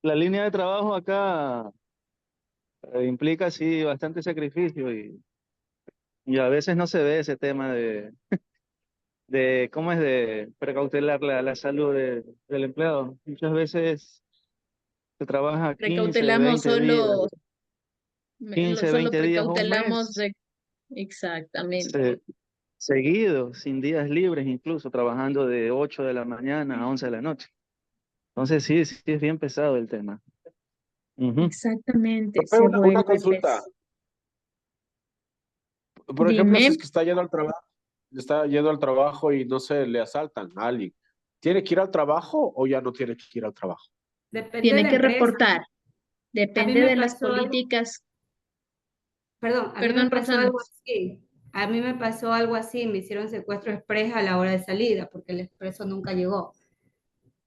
la línea de trabajo acá implica sí bastante sacrificio y a veces no se ve ese tema de cómo es de precautelar la salud del empleado. Muchas veces se trabaja 15 precautelamos 20 días, solo, 15 solo 20 días, un precautelamos mes, de, exactamente. se- seguido, sin días libres, incluso trabajando de 8 de la mañana a 11 de la noche. Entonces sí, sí es bien pesado el tema. Ujú. Exactamente, Profe, se una vuelve consulta. Por ejemplo, si Dime, es que está yendo al trabajo y no se le asaltan a alguien, ¿tiene que ir al trabajo o ya no tiene que ir al trabajo? Depende de tiene la que empresa. reportar, A mí depende me de las pasó algo, políticas. perdón, a mí me Perdón, pasó algo Rosanas. así. A mí me pasó algo así, me hicieron secuestro express a la hora de salida porque el expreso nunca llegó.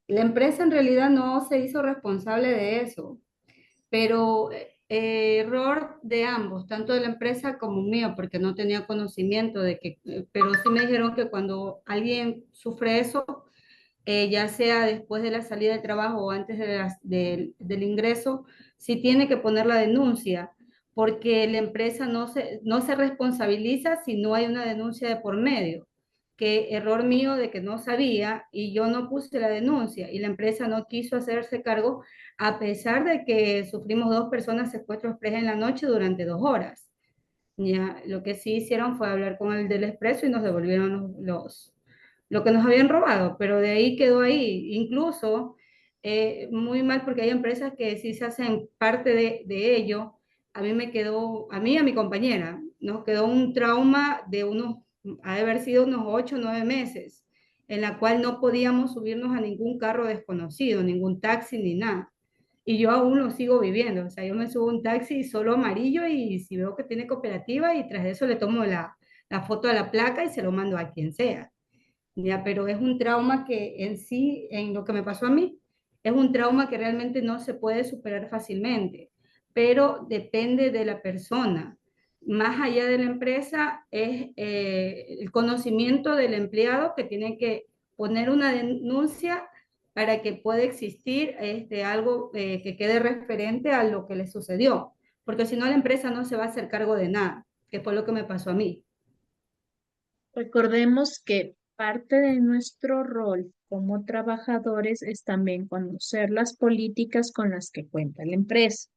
La empresa en realidad no se hizo responsable de eso, pero error de ambos, tanto de la empresa como mío, porque no tenía conocimiento de que, pero sí me dijeron que cuando alguien sufre eso, ya sea después de la salida del trabajo o antes del ingreso, sí tiene que poner la denuncia, porque la empresa no se responsabiliza si no hay una denuncia de por medio. Que error mío de que no sabía y yo no puse la denuncia y la empresa no quiso hacerse cargo a pesar de que sufrimos 2 personas secuestro express en la noche durante 2 horas. Ya, lo que sí hicieron fue hablar con el del expreso y nos devolvieron lo que nos habían robado, pero de ahí quedó ahí. Incluso, muy mal porque hay empresas que sí se hacen parte de ello. A mí me quedó, a mí y a mi compañera, nos quedó un trauma de ha de haber sido unos 8 o 9 meses, en la cual no podíamos subirnos a ningún carro desconocido, ningún taxi ni nada. Y yo aún lo sigo viviendo, o sea, yo me subo a un taxi solo amarillo y si veo que tiene cooperativa y tras eso le tomo la foto a la placa y se lo mando a quien sea. Ya, pero es un trauma que en sí, en lo que me pasó a mí, es un trauma que realmente no se puede superar fácilmente, pero depende de la persona. Más allá de la empresa es el conocimiento del empleado que tiene que poner una denuncia para que pueda existir algo que quede referente a lo que le sucedió, porque si no la empresa no se va a hacer cargo de nada, que fue lo que me pasó a mí. Recordemos que parte de nuestro rol como trabajadores es también conocer las políticas con las que cuenta la empresa.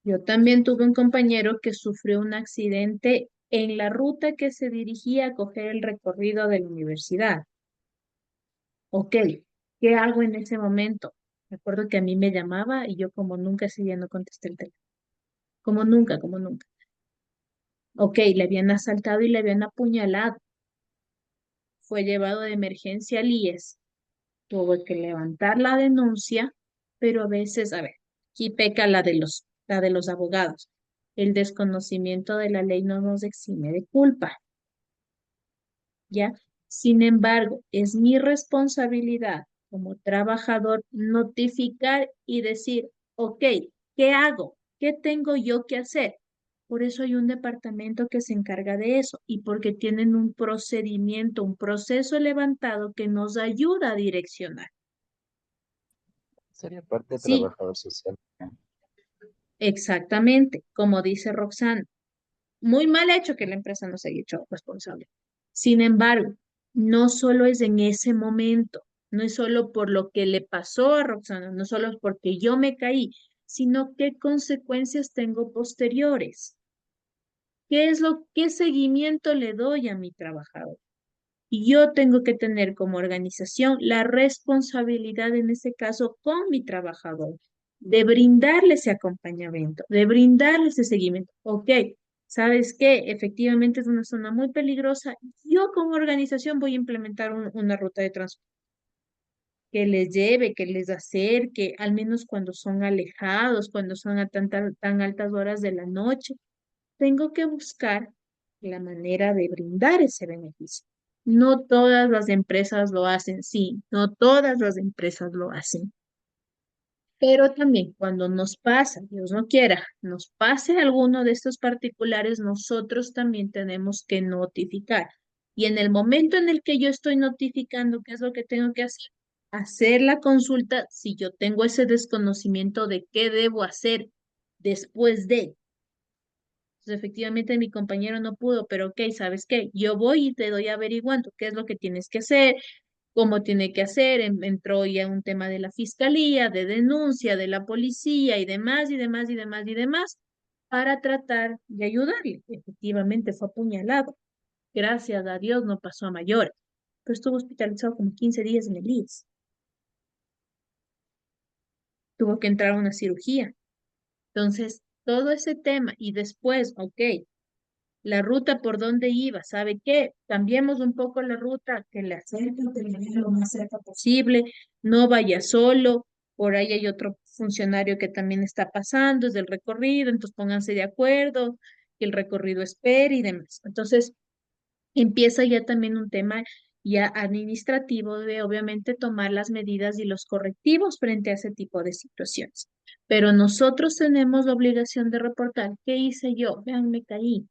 Yo también tuve un compañero que sufrió un accidente en la ruta que se dirigía a coger el recorrido de la universidad. Ok, ¿qué hago en ese momento? Recuerdo que a mí me llamaba y yo como nunca ese día no contesté el teléfono. Como nunca, como nunca. Ok, le habían asaltado y le habían apuñalado. fue llevado de emergencia al IES, tuvo que levantar la denuncia, pero a veces, a ver, aquí peca la de los abogados. El desconocimiento de la ley no nos exime de culpa, ¿ya? Sin embargo, es mi responsabilidad como trabajador notificar y decir, ok, ¿qué hago? ¿Qué tengo yo que hacer? Por eso hay un departamento que se encarga de eso y porque tienen un procedimiento, un proceso levantado que nos ayuda a direccionar. Sería parte de Sí, trabajador social. exactamente, como dice Roxana. Muy mal hecho que la empresa no se haya hecho responsable. Sin embargo, no solo es en ese momento, no es solo por lo que le pasó a Roxana, no solo es porque yo me caí, sino qué consecuencias tengo posteriores. ¿Qué seguimiento le doy a mi trabajador? Y yo tengo que tener como organización la responsabilidad, en este caso, con mi trabajador, de brindarle ese acompañamiento, de brindarle ese seguimiento. Ok, ¿sabes qué? Efectivamente es una zona muy peligrosa. Yo como organización voy a implementar una ruta de transporte que les lleve, que les acerque, al menos cuando son alejados, cuando son a tan altas horas de la noche. Tengo que buscar la manera de brindar ese beneficio. No todas las empresas lo hacen, sí, no todas las empresas lo hacen. Pero también cuando nos pasa, Dios no quiera, nos pase alguno de estos particulares, nosotros también tenemos que notificar. Y en el momento en el que yo estoy notificando, ¿qué es lo que tengo que hacer? Hacer la consulta si yo tengo ese desconocimiento de qué debo hacer después de. Entonces, efectivamente, mi compañero no pudo, pero ok, ¿sabes qué? Yo voy y te doy averiguando qué es lo que tienes que hacer, cómo tiene que hacer. Entró ya un tema de la fiscalía, de denuncia, de la policía y demás, y demás, y demás, y demás, para tratar de ayudarle. Efectivamente, fue apuñalado. Gracias a Dios no pasó a mayor, pero estuvo hospitalizado como 15 días en el IES. Tuvo que entrar a una cirugía. Entonces, todo ese tema y después, ok, la ruta por donde iba, ¿sabe qué? Cambiemos un poco la ruta, que le acerque, que le llegue lo más cerca posible, no vaya solo, por ahí hay otro funcionario que también está pasando, es del recorrido, entonces pónganse de acuerdo, que el recorrido espere y demás. Entonces, empieza ya también un tema ya administrativo de obviamente tomar las medidas y los correctivos frente a ese tipo de situaciones. Pero nosotros tenemos la obligación de reportar, ¿qué hice yo? Vean, me caí.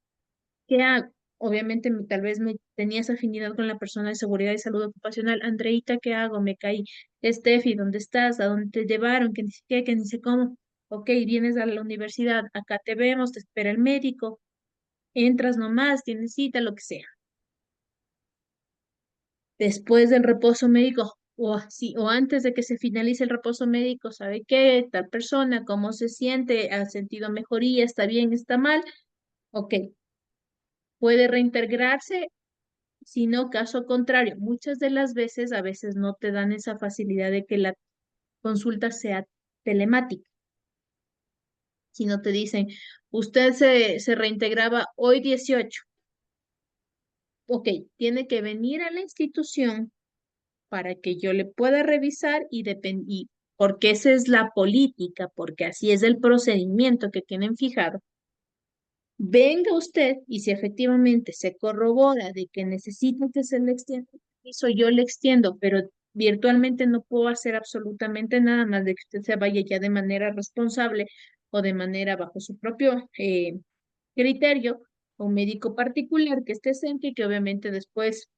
¿Qué hago? Obviamente, tal vez me tenías afinidad con la persona de seguridad y salud ocupacional. Andreita, ¿qué hago? Me caí. Steffi, ¿dónde estás? ¿A dónde te llevaron? Que ni sé qué, que ni sé cómo. Ok, vienes a la universidad, acá te vemos, te espera el médico, entras nomás, tienes cita, lo que sea. Después del reposo médico, o antes de que se finalice el reposo médico, ¿sabe qué? Tal persona, ¿cómo se siente? ¿Ha sentido mejoría? ¿Está bien? ¿Está mal? Ok, puede reintegrarse. Si no, caso contrario, muchas de las veces, a veces no te dan esa facilidad de que la consulta sea telemática, sino te dicen, usted se reintegraba hoy 18. Ok, tiene que venir a la institución para que yo le pueda revisar y porque esa es la política, porque así es el procedimiento que tienen fijado. Venga usted y si efectivamente se corrobora de que necesita que se le extienda el permiso, yo le extiendo, pero virtualmente no puedo hacer absolutamente nada más de que usted se vaya ya de manera responsable o de manera bajo su propio criterio, a un médico particular que esté cerca y que obviamente después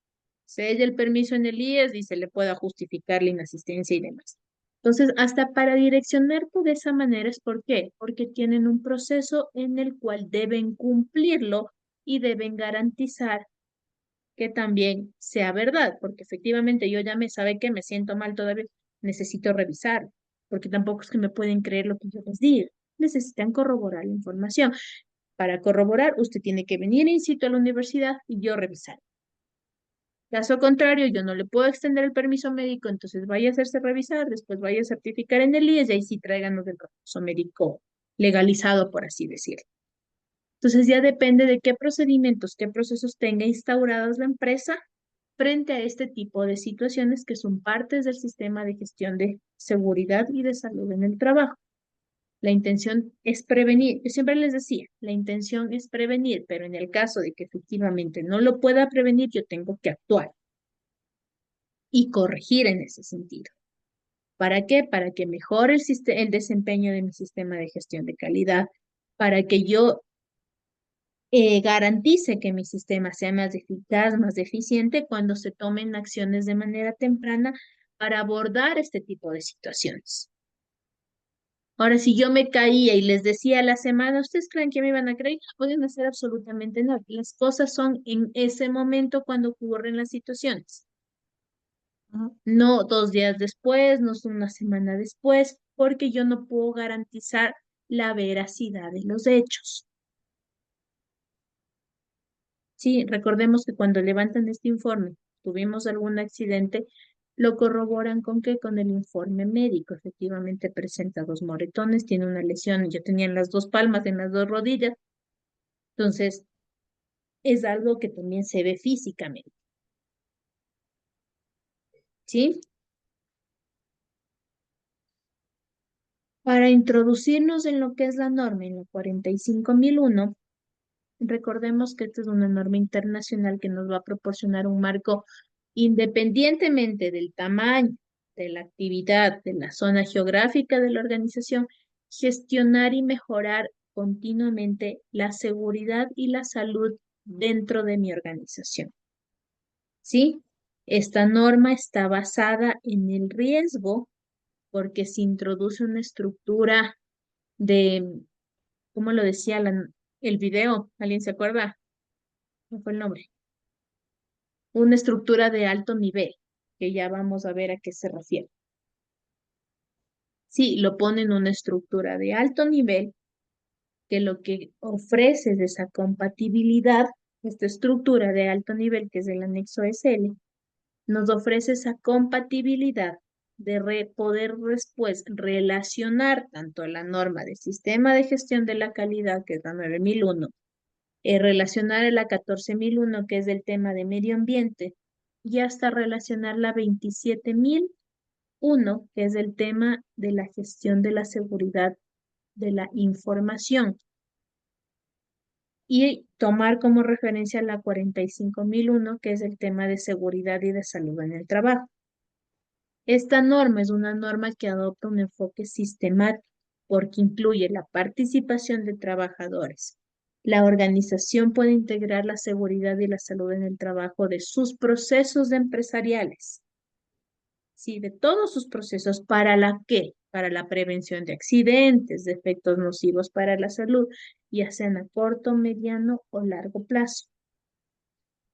se dé el permiso en el IES y se le pueda justificar la inasistencia y demás. Entonces, hasta para direccionarte de esa manera es ¿por qué? Porque tienen un proceso en el cual deben cumplirlo y deben garantizar que también sea verdad, porque efectivamente yo ya sabe que me siento mal todavía, necesito revisar, porque tampoco es que me pueden creer lo que yo les diga, necesitan corroborar la información. Para corroborar, usted tiene que venir in situ a la universidad y yo revisar. Caso contrario, yo no le puedo extender el permiso médico, entonces vaya a hacerse revisar, después vaya a certificar en el IES y ahí sí tráiganos el permiso médico legalizado, por así decirlo. Entonces ya depende de qué procedimientos, qué procesos tenga instaurados la empresa frente a este tipo de situaciones que son partes del sistema de gestión de seguridad y de salud en el trabajo. La intención es prevenir. Yo siempre les decía, la intención es prevenir, pero en el caso de que efectivamente no lo pueda prevenir, yo tengo que actuar y corregir en ese sentido. ¿Para qué? Para que mejore el desempeño de mi sistema de gestión de calidad, para que yo garantice que mi sistema sea más eficaz, más eficiente cuando se tomen acciones de manera temprana para abordar este tipo de situaciones. Ahora, si yo me caía y les decía a la semana, ¿ustedes creen que me iban a creer? No pueden hacer absolutamente nada. Las cosas son en ese momento cuando ocurren las situaciones. No 2 días después, no una semana después, porque yo no puedo garantizar la veracidad de los hechos. Sí, recordemos que cuando levantan este informe, tuvimos algún accidente, lo corroboran con qué, con el informe médico. Efectivamente presenta 2 moretones, tiene una lesión, yo tenía en las 2 palmas, en las 2 rodillas. Entonces, es algo que también se ve físicamente. ¿Sí? Para introducirnos en lo que es la norma, en la 45001, recordemos que esta es una norma internacional que nos va a proporcionar un marco independientemente del tamaño, de la actividad, de la zona geográfica de la organización, gestionar y mejorar continuamente la seguridad y la salud dentro de mi organización. ¿Sí? Esta norma está basada en el riesgo porque se introduce una estructura de, ¿cómo lo decía el video? ¿Alguien se acuerda? ¿Cuál fue el nombre? Una estructura de alto nivel, que ya vamos a ver a qué se refiere. Sí, lo pone en una estructura de alto nivel, que lo que ofrece es esa compatibilidad, esta estructura de alto nivel, que es el anexo SL, nos ofrece esa compatibilidad de poder después relacionar tanto la norma del sistema de gestión de la calidad, que es la 9001, relacionar a la 14001, que es del tema de medio ambiente, y hasta relacionar la 27001, que es el tema de la gestión de la seguridad de la información. Y tomar como referencia la 45001, que es el tema de seguridad y de salud en el trabajo. Esta norma es una norma que adopta un enfoque sistemático porque incluye la participación de trabajadores. La organización puede integrar la seguridad y la salud en el trabajo de sus procesos empresariales. Sí, de todos sus procesos. ¿Para la qué? Para la prevención de accidentes, de efectos nocivos para la salud, ya sean a corto, mediano o largo plazo.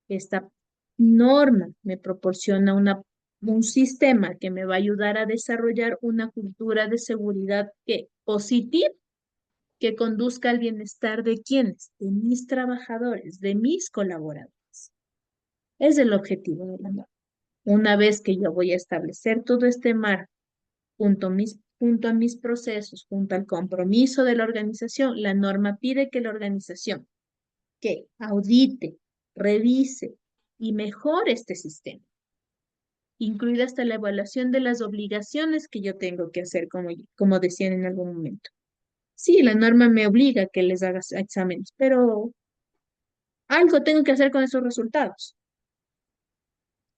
Esta norma me proporciona un sistema que me va a ayudar a desarrollar una cultura de seguridad positiva, que conduzca al bienestar de quienes, de mis trabajadores, de mis colaboradores. Es el objetivo de la norma. Una vez que yo voy a establecer todo este marco junto a mis procesos, junto al compromiso de la organización, la norma pide que la organización que audite, revise y mejore este sistema, incluida hasta la evaluación de las obligaciones que yo tengo que hacer, como decían en algún momento. Sí, la norma me obliga a que les haga exámenes, pero algo tengo que hacer con esos resultados.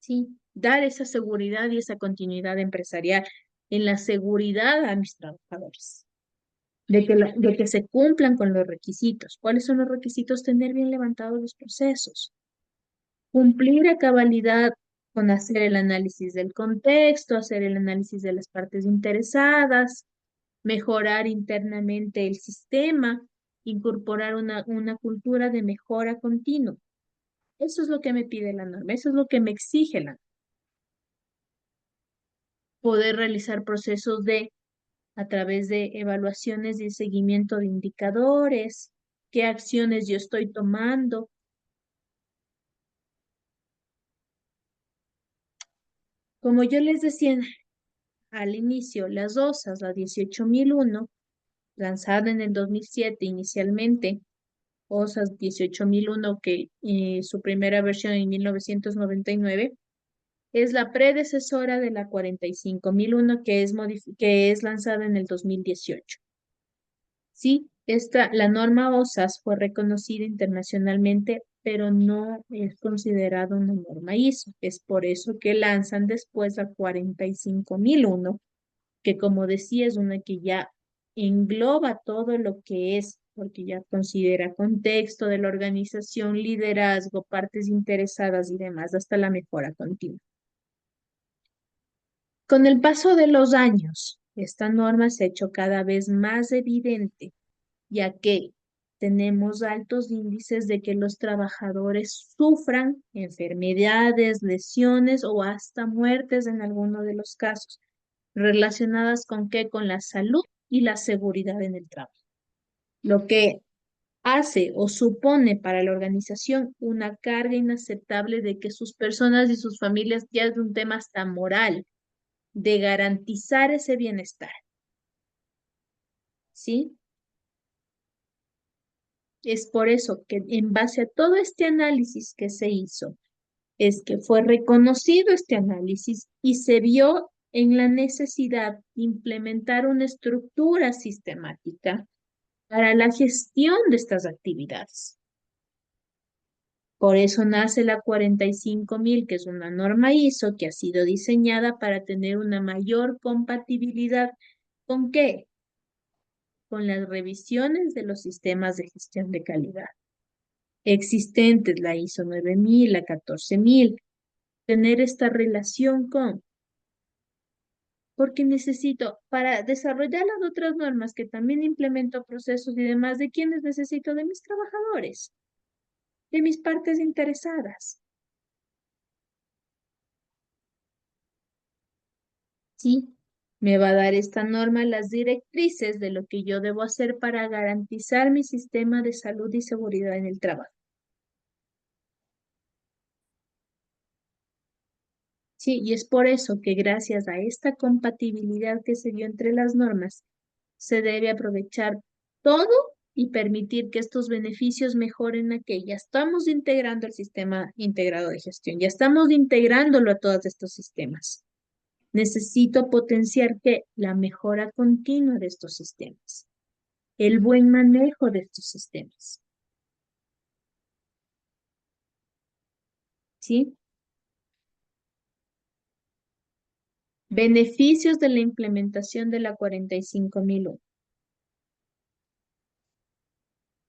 Sí, dar esa seguridad y esa continuidad empresarial en la seguridad a mis trabajadores, de que se cumplan con los requisitos. ¿Cuáles son los requisitos? Tener bien levantados los procesos, cumplir a cabalidad con hacer el análisis del contexto, hacer el análisis de las partes interesadas, mejorar internamente el sistema, incorporar una cultura de mejora continua. Eso es lo que me pide la norma, eso es lo que me exige la norma. Poder realizar procesos a través de evaluaciones y seguimiento de indicadores, qué acciones yo estoy tomando. Como yo les decía al inicio, las OSAS, la 18001, lanzada en el 2007 inicialmente, OSAS 18001, que su primera versión en 1999, es la predecesora de la 45001 que es lanzada en el 2018. Sí, la norma OSAS fue reconocida internacionalmente, pero no es considerada una norma ISO. Es por eso que lanzan después la 45001, que como decía es una que ya engloba todo lo que es, porque ya considera contexto de la organización, liderazgo, partes interesadas y demás, hasta la mejora continua. Con el paso de los años, esta norma se ha hecho cada vez más evidente, ya que tenemos altos índices de que los trabajadores sufran enfermedades, lesiones o hasta muertes en algunos de los casos, relacionadas con qué, con la salud y la seguridad en el trabajo. Lo que hace o supone para la organización una carga inaceptable de que sus personas y sus familias ya es un tema hasta moral, de garantizar ese bienestar. ¿Sí? Es por eso que en base a todo este análisis que se hizo, es que fue reconocido este análisis y se vio en la necesidad de implementar una estructura sistemática para la gestión de estas actividades. Por eso nace la 45000, que es una norma ISO que ha sido diseñada para tener una mayor compatibilidad. ¿Con qué? Con las revisiones de los sistemas de gestión de calidad existentes, la ISO 9000, la 14000, tener esta relación con, porque necesito, para desarrollar las otras normas que también implemento procesos y demás, ¿de quiénes necesito? De mis trabajadores, de mis partes interesadas. Sí, me va a dar esta norma las directrices de lo que yo debo hacer para garantizar mi sistema de salud y seguridad en el trabajo. Sí, y es por eso que gracias a esta compatibilidad que se dio entre las normas, se debe aprovechar todo y permitir que estos beneficios mejoren a que ya estamos integrando el sistema integrado de gestión, ya estamos integrándolo a todos estos sistemas. Necesito potenciar que la mejora continua de estos sistemas, el buen manejo de estos sistemas. ¿Sí? Beneficios de la implementación de la 45001.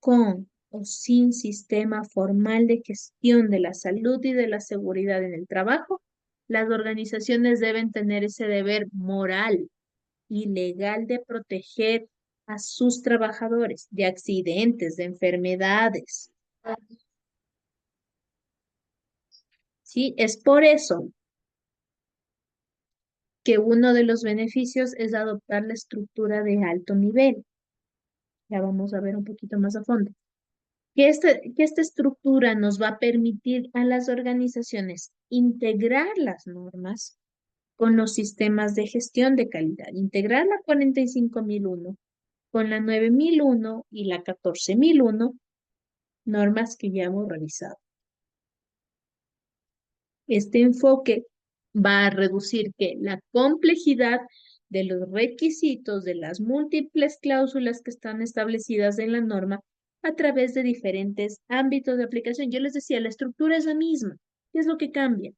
Con o sin sistema formal de gestión de la salud y de la seguridad en el trabajo, las organizaciones deben tener ese deber moral y legal de proteger a sus trabajadores de accidentes, de enfermedades. ¿Sí? Es por eso que uno de los beneficios es adoptar la estructura de alto nivel. Ya vamos a ver un poquito más a fondo. Que esta estructura nos va a permitir a las organizaciones integrar las normas con los sistemas de gestión de calidad, integrar la 45001 con la 9001 y la 14001, normas que ya hemos revisado. Este enfoque va a reducir que la complejidad de los requisitos de las múltiples cláusulas que están establecidas en la norma a través de diferentes ámbitos de aplicación. Yo les decía, la estructura es la misma. ¿Qué es lo que cambia?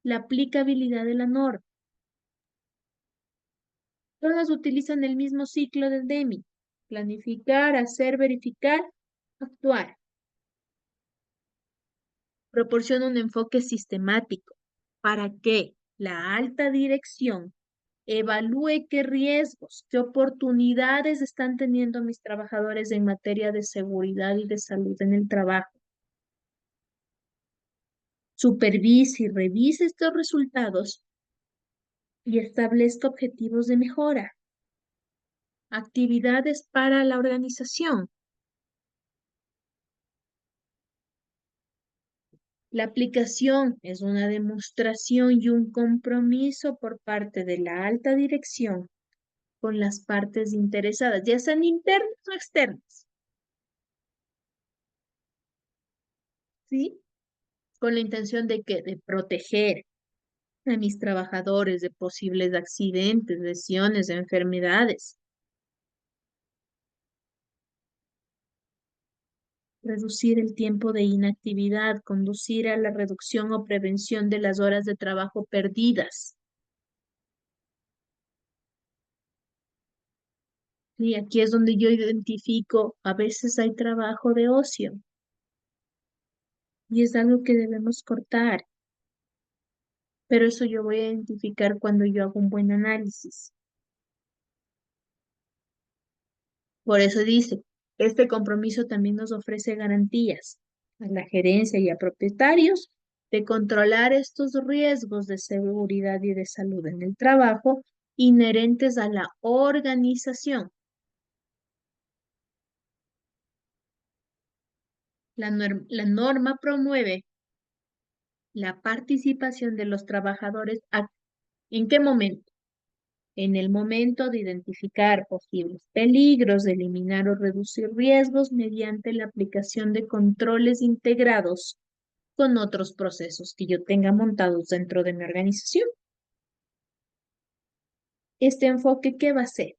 La aplicabilidad de la norma. Todas utilizan el mismo ciclo del DEMI. Planificar, hacer, verificar, actuar. Proporciona un enfoque sistemático para que la alta dirección evalúe qué riesgos, qué oportunidades están teniendo mis trabajadores en materia de seguridad y de salud en el trabajo. Supervise y revise estos resultados y establezca objetivos de mejora. Actividades para la organización. La aplicación es una demostración y un compromiso por parte de la alta dirección con las partes interesadas, ya sean internas o externas. ¿sí? Con la intención de que de proteger a mis trabajadores de posibles accidentes, lesiones, enfermedades. Reducir el tiempo de inactividad, conducir a la reducción o prevención de las horas de trabajo perdidas. Y aquí es donde yo identifico, a veces hay trabajo de ocio y es algo que debemos cortar, pero eso yo voy a identificar cuando yo hago un buen análisis. Por eso dice, este compromiso también nos ofrece garantías a la gerencia y a propietarios de controlar estos riesgos de seguridad y de salud en el trabajo inherentes a la organización. La norma promueve la participación de los trabajadores. ¿En qué momento? En el momento de identificar posibles peligros, de eliminar o reducir riesgos mediante la aplicación de controles integrados con otros procesos que yo tenga montados dentro de mi organización. Este enfoque, ¿qué va a hacer?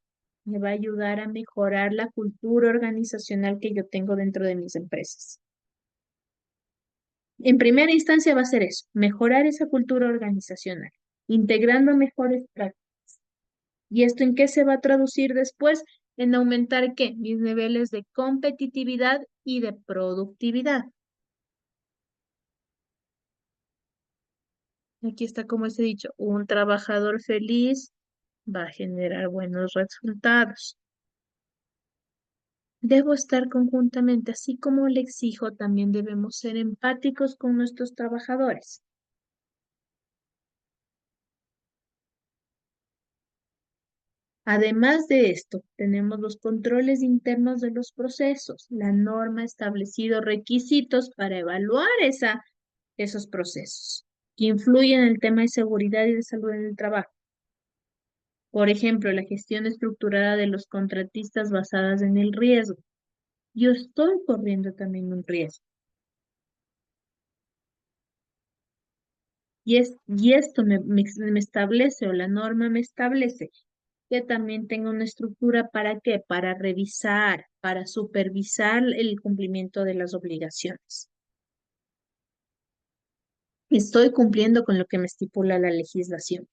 Me va a ayudar a mejorar la cultura organizacional que yo tengo dentro de mis empresas. En primera instancia va a ser eso, mejorar esa cultura organizacional, integrando mejores prácticas. ¿Y esto en qué se va a traducir después? En aumentar, ¿qué? Mis niveles de competitividad y de productividad. Aquí está como he dicho, un trabajador feliz va a generar buenos resultados. Debo estar conjuntamente, así como le exijo, también debemos ser empáticos con nuestros trabajadores. Además de esto, tenemos los controles internos de los procesos. La norma ha establecido requisitos para evaluar esos procesos que influyen en el tema de seguridad y de salud en el trabajo. Por ejemplo, la gestión estructurada de los contratistas basadas en el riesgo. Yo estoy corriendo también un riesgo. Y esto me establece, o la norma me establece, que también tenga una estructura ¿para qué? Para revisar, para supervisar el cumplimiento de las obligaciones. Estoy cumpliendo con lo que me estipula la legislación.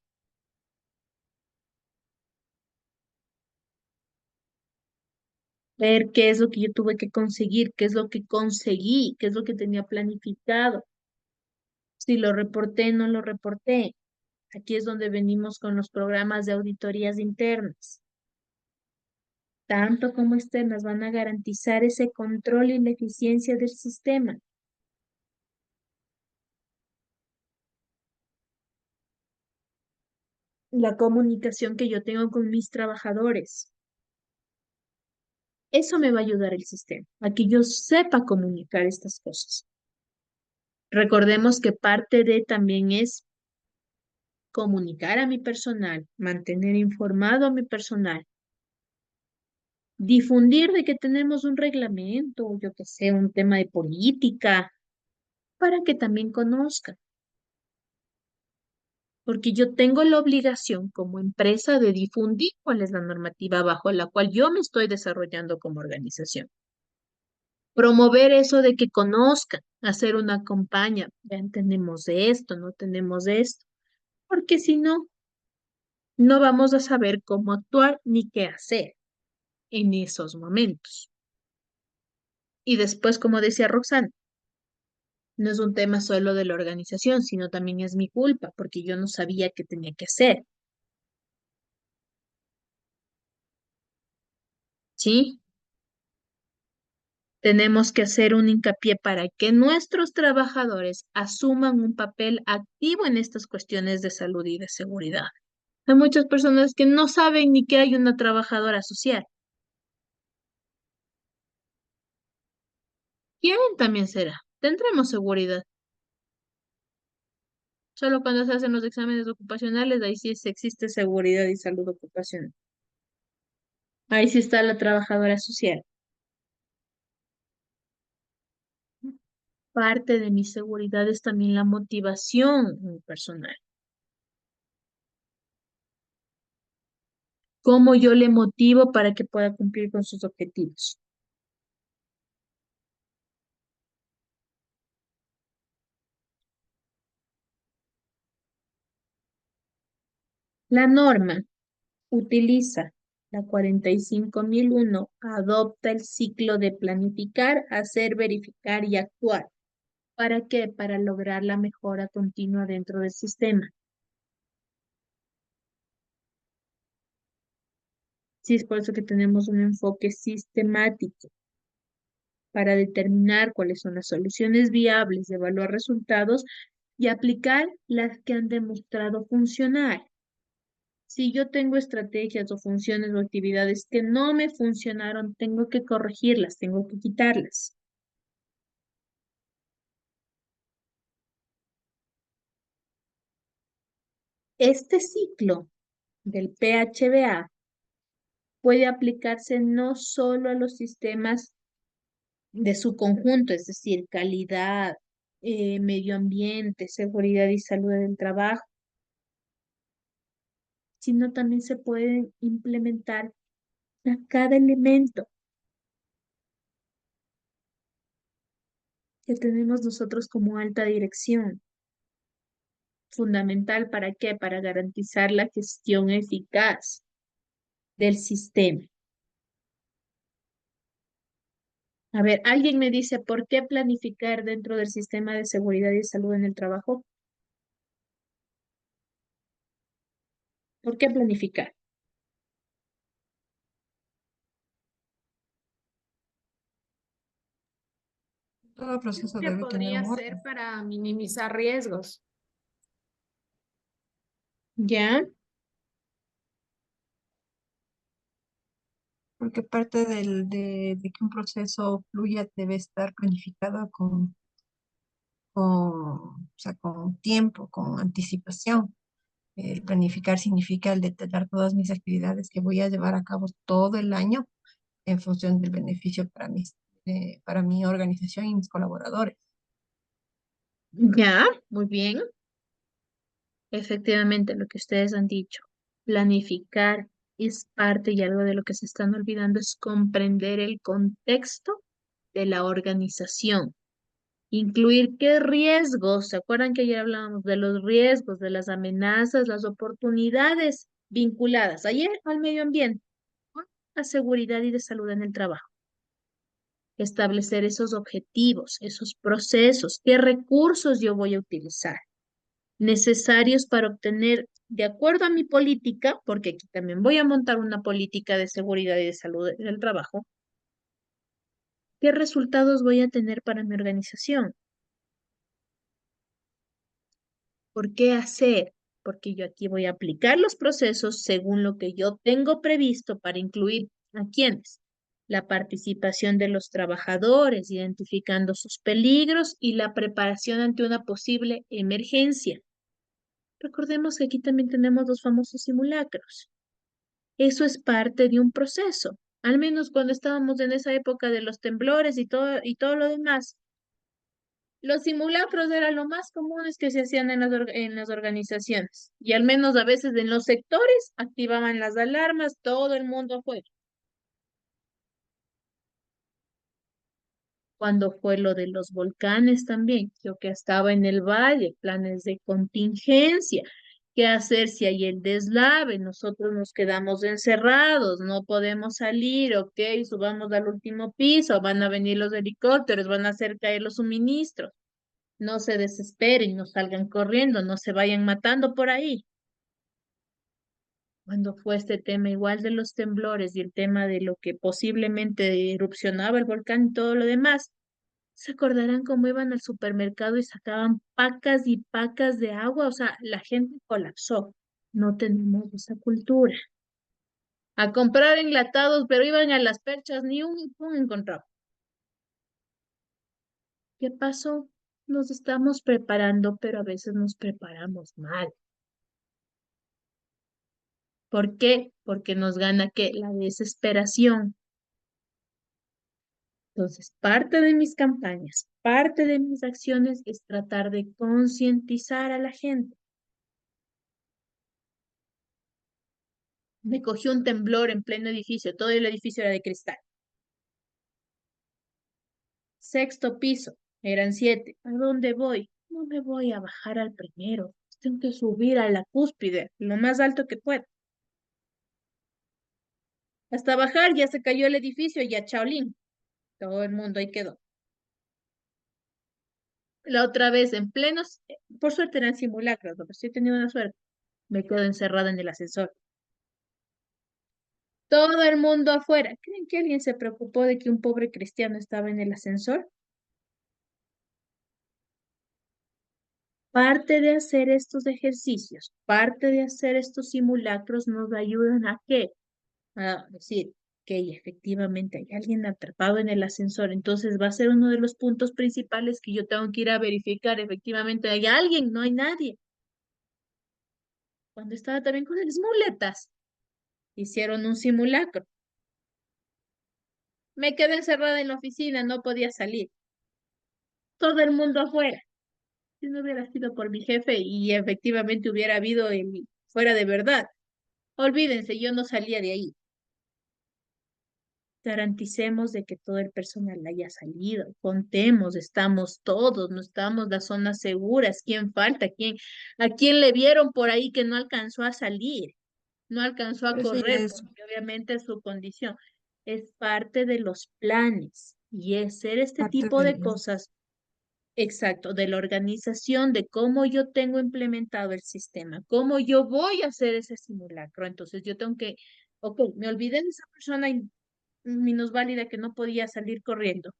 Ver qué es lo que yo tuve que conseguir, qué es lo que conseguí, qué es lo que tenía planificado. Si lo reporté, no lo reporté. Aquí es donde venimos con los programas de auditorías internas. Tanto como externas van a garantizar ese control y la eficiencia del sistema. La comunicación que yo tengo con mis trabajadores. Eso me va a ayudar el sistema, a que yo sepa comunicar estas cosas. Recordemos que parte de también es comunicar a mi personal, mantener informado a mi personal, difundir de que tenemos un reglamento, yo que sé, un tema de política, para que también conozcan. Porque yo tengo la obligación como empresa de difundir cuál es la normativa bajo la cual yo me estoy desarrollando como organización. Promover eso de que conozcan, hacer una campaña, vean, tenemos de esto, no tenemos de esto, porque si no, no vamos a saber cómo actuar ni qué hacer en esos momentos. Y después, como decía Roxana, no es un tema solo de la organización, sino también es mi culpa, porque yo no sabía qué tenía que hacer. ¿Sí? Tenemos que hacer un hincapié para que nuestros trabajadores asuman un papel activo en estas cuestiones de salud y de seguridad. Hay muchas personas que no saben ni que hay una trabajadora social. ¿Quién también será? Tendremos seguridad. Solo cuando se hacen los exámenes ocupacionales, ahí sí existe seguridad y salud ocupacional. Ahí sí está la trabajadora social. parte de mi seguridad es también la motivación personal. Cómo yo le motivo para que pueda cumplir con sus objetivos. La norma utiliza la 45001, adopta el ciclo de planificar, hacer, verificar y actuar. ¿Para qué? Para lograr la mejora continua dentro del sistema. Sí, es por eso que tenemos un enfoque sistemático para determinar cuáles son las soluciones viables, evaluar resultados y aplicar las que han demostrado funcionar. Si yo tengo estrategias o funciones o actividades que no me funcionaron, tengo que corregirlas, tengo que quitarlas. Este ciclo del PHBA puede aplicarse no solo a los sistemas de su conjunto, es decir, calidad, medio ambiente, seguridad y salud del trabajo, sino también se pueden implementar a cada elemento que tenemos nosotros como alta dirección. ¿Fundamental para qué? Para garantizar la gestión eficaz del sistema. A ver, alguien me dice, ¿por qué planificar dentro del sistema de seguridad y salud en el trabajo? ¿Por qué planificar? Todo proceso Que debe tener podría un ser orden. para minimizar riesgos. ¿Ya? Porque parte de que un proceso fluya debe estar planificado o sea, con tiempo, con anticipación. El planificar significa el detallar todas mis actividades que voy a llevar a cabo todo el año en función del beneficio para mi organización y mis colaboradores. Ya, muy bien. Efectivamente, lo que ustedes han dicho, planificar es parte y algo de lo que se están olvidando es comprender el contexto de la organización. Incluir qué riesgos, ¿se acuerdan que ayer hablábamos de los riesgos, de las amenazas, las oportunidades vinculadas ayer al medio ambiente, a seguridad y de salud en el trabajo? Establecer esos objetivos, esos procesos, qué recursos yo voy a utilizar necesarios para obtener, de acuerdo a mi política, porque aquí también voy a montar una política de seguridad y de salud en el trabajo, qué resultados voy a tener para mi organización. ¿Por qué hacer? Porque yo aquí voy a aplicar los procesos según lo que yo tengo previsto para incluir a quienes. La participación de los trabajadores, identificando sus peligros y la preparación ante una posible emergencia. Recordemos que aquí también tenemos los famosos simulacros. Eso es parte de un proceso. Al menos cuando estábamos en esa época de los temblores y todo lo demás. Los simulacros eran lo más comunes que se hacían en las organizaciones. Y al menos a veces en los sectores activaban las alarmas, todo el mundo afuera. Cuando fue lo de los volcanes también, yo que estaba en el valle, planes de contingencia, qué hacer si hay el deslave, nosotros nos quedamos encerrados, no podemos salir, ok, subamos al último piso, van a venir los helicópteros, van a hacer caer los suministros, no se desesperen, no salgan corriendo, no se vayan matando por ahí. Cuando fue este tema igual de los temblores y el tema de lo que posiblemente erupcionaba el volcán y todo lo demás, ¿se acordarán cómo iban al supermercado y sacaban pacas y pacas de agua? O sea, la gente colapsó. No tenemos esa cultura. A comprar enlatados, pero iban a las perchas, ni un encontraba. ¿Qué pasó? Nos estamos preparando, pero a veces nos preparamos mal. ¿Por qué? Porque nos gana ¿qué? La desesperación. Entonces, parte de mis campañas, parte de mis acciones es tratar de concientizar a la gente. Me cogió un temblor en pleno edificio, todo el edificio era de cristal. 6º piso, eran 7. ¿A dónde voy? No me voy a bajar al primero, tengo que subir a la cúspide, lo más alto que pueda. Hasta bajar ya se cayó el edificio y a Chaolín. Todo el mundo ahí quedó. La otra vez en plenos, por suerte eran simulacros, ¿no? Pero sí he tenido una suerte. Me quedo encerrada en el ascensor. Todo el mundo afuera. ¿Creen que alguien se preocupó de que un pobre cristiano estaba en el ascensor? Parte de hacer estos ejercicios, parte de hacer estos simulacros nos ayudan a qué? A decir que efectivamente hay alguien atrapado en el ascensor, entonces va a ser uno de los puntos principales que yo tengo que ir a verificar, efectivamente hay alguien, no hay nadie. Cuando estaba también con las muletas, hicieron un simulacro. Me quedé encerrada en la oficina, no podía salir. Todo el mundo afuera. Si no hubiera sido por mi jefe y efectivamente hubiera habido fuera de verdad. Olvídense, yo no salía de ahí. Garanticemos de que todo el personal haya salido. Contemos, estamos todos, no estamos las zonas seguras. ¿Quién falta? ¿A quién le vieron por ahí que no alcanzó a salir? No alcanzó a Pero eso ya correr, es porque obviamente es su condición. Es parte de los planes y es ser este parte tipo de de, cosas. Exacto, de la organización, de cómo yo tengo implementado el sistema, cómo yo voy a hacer ese simulacro. Entonces yo tengo que, ok, me olvidé de esa persona minusválida que no podía salir corriendo.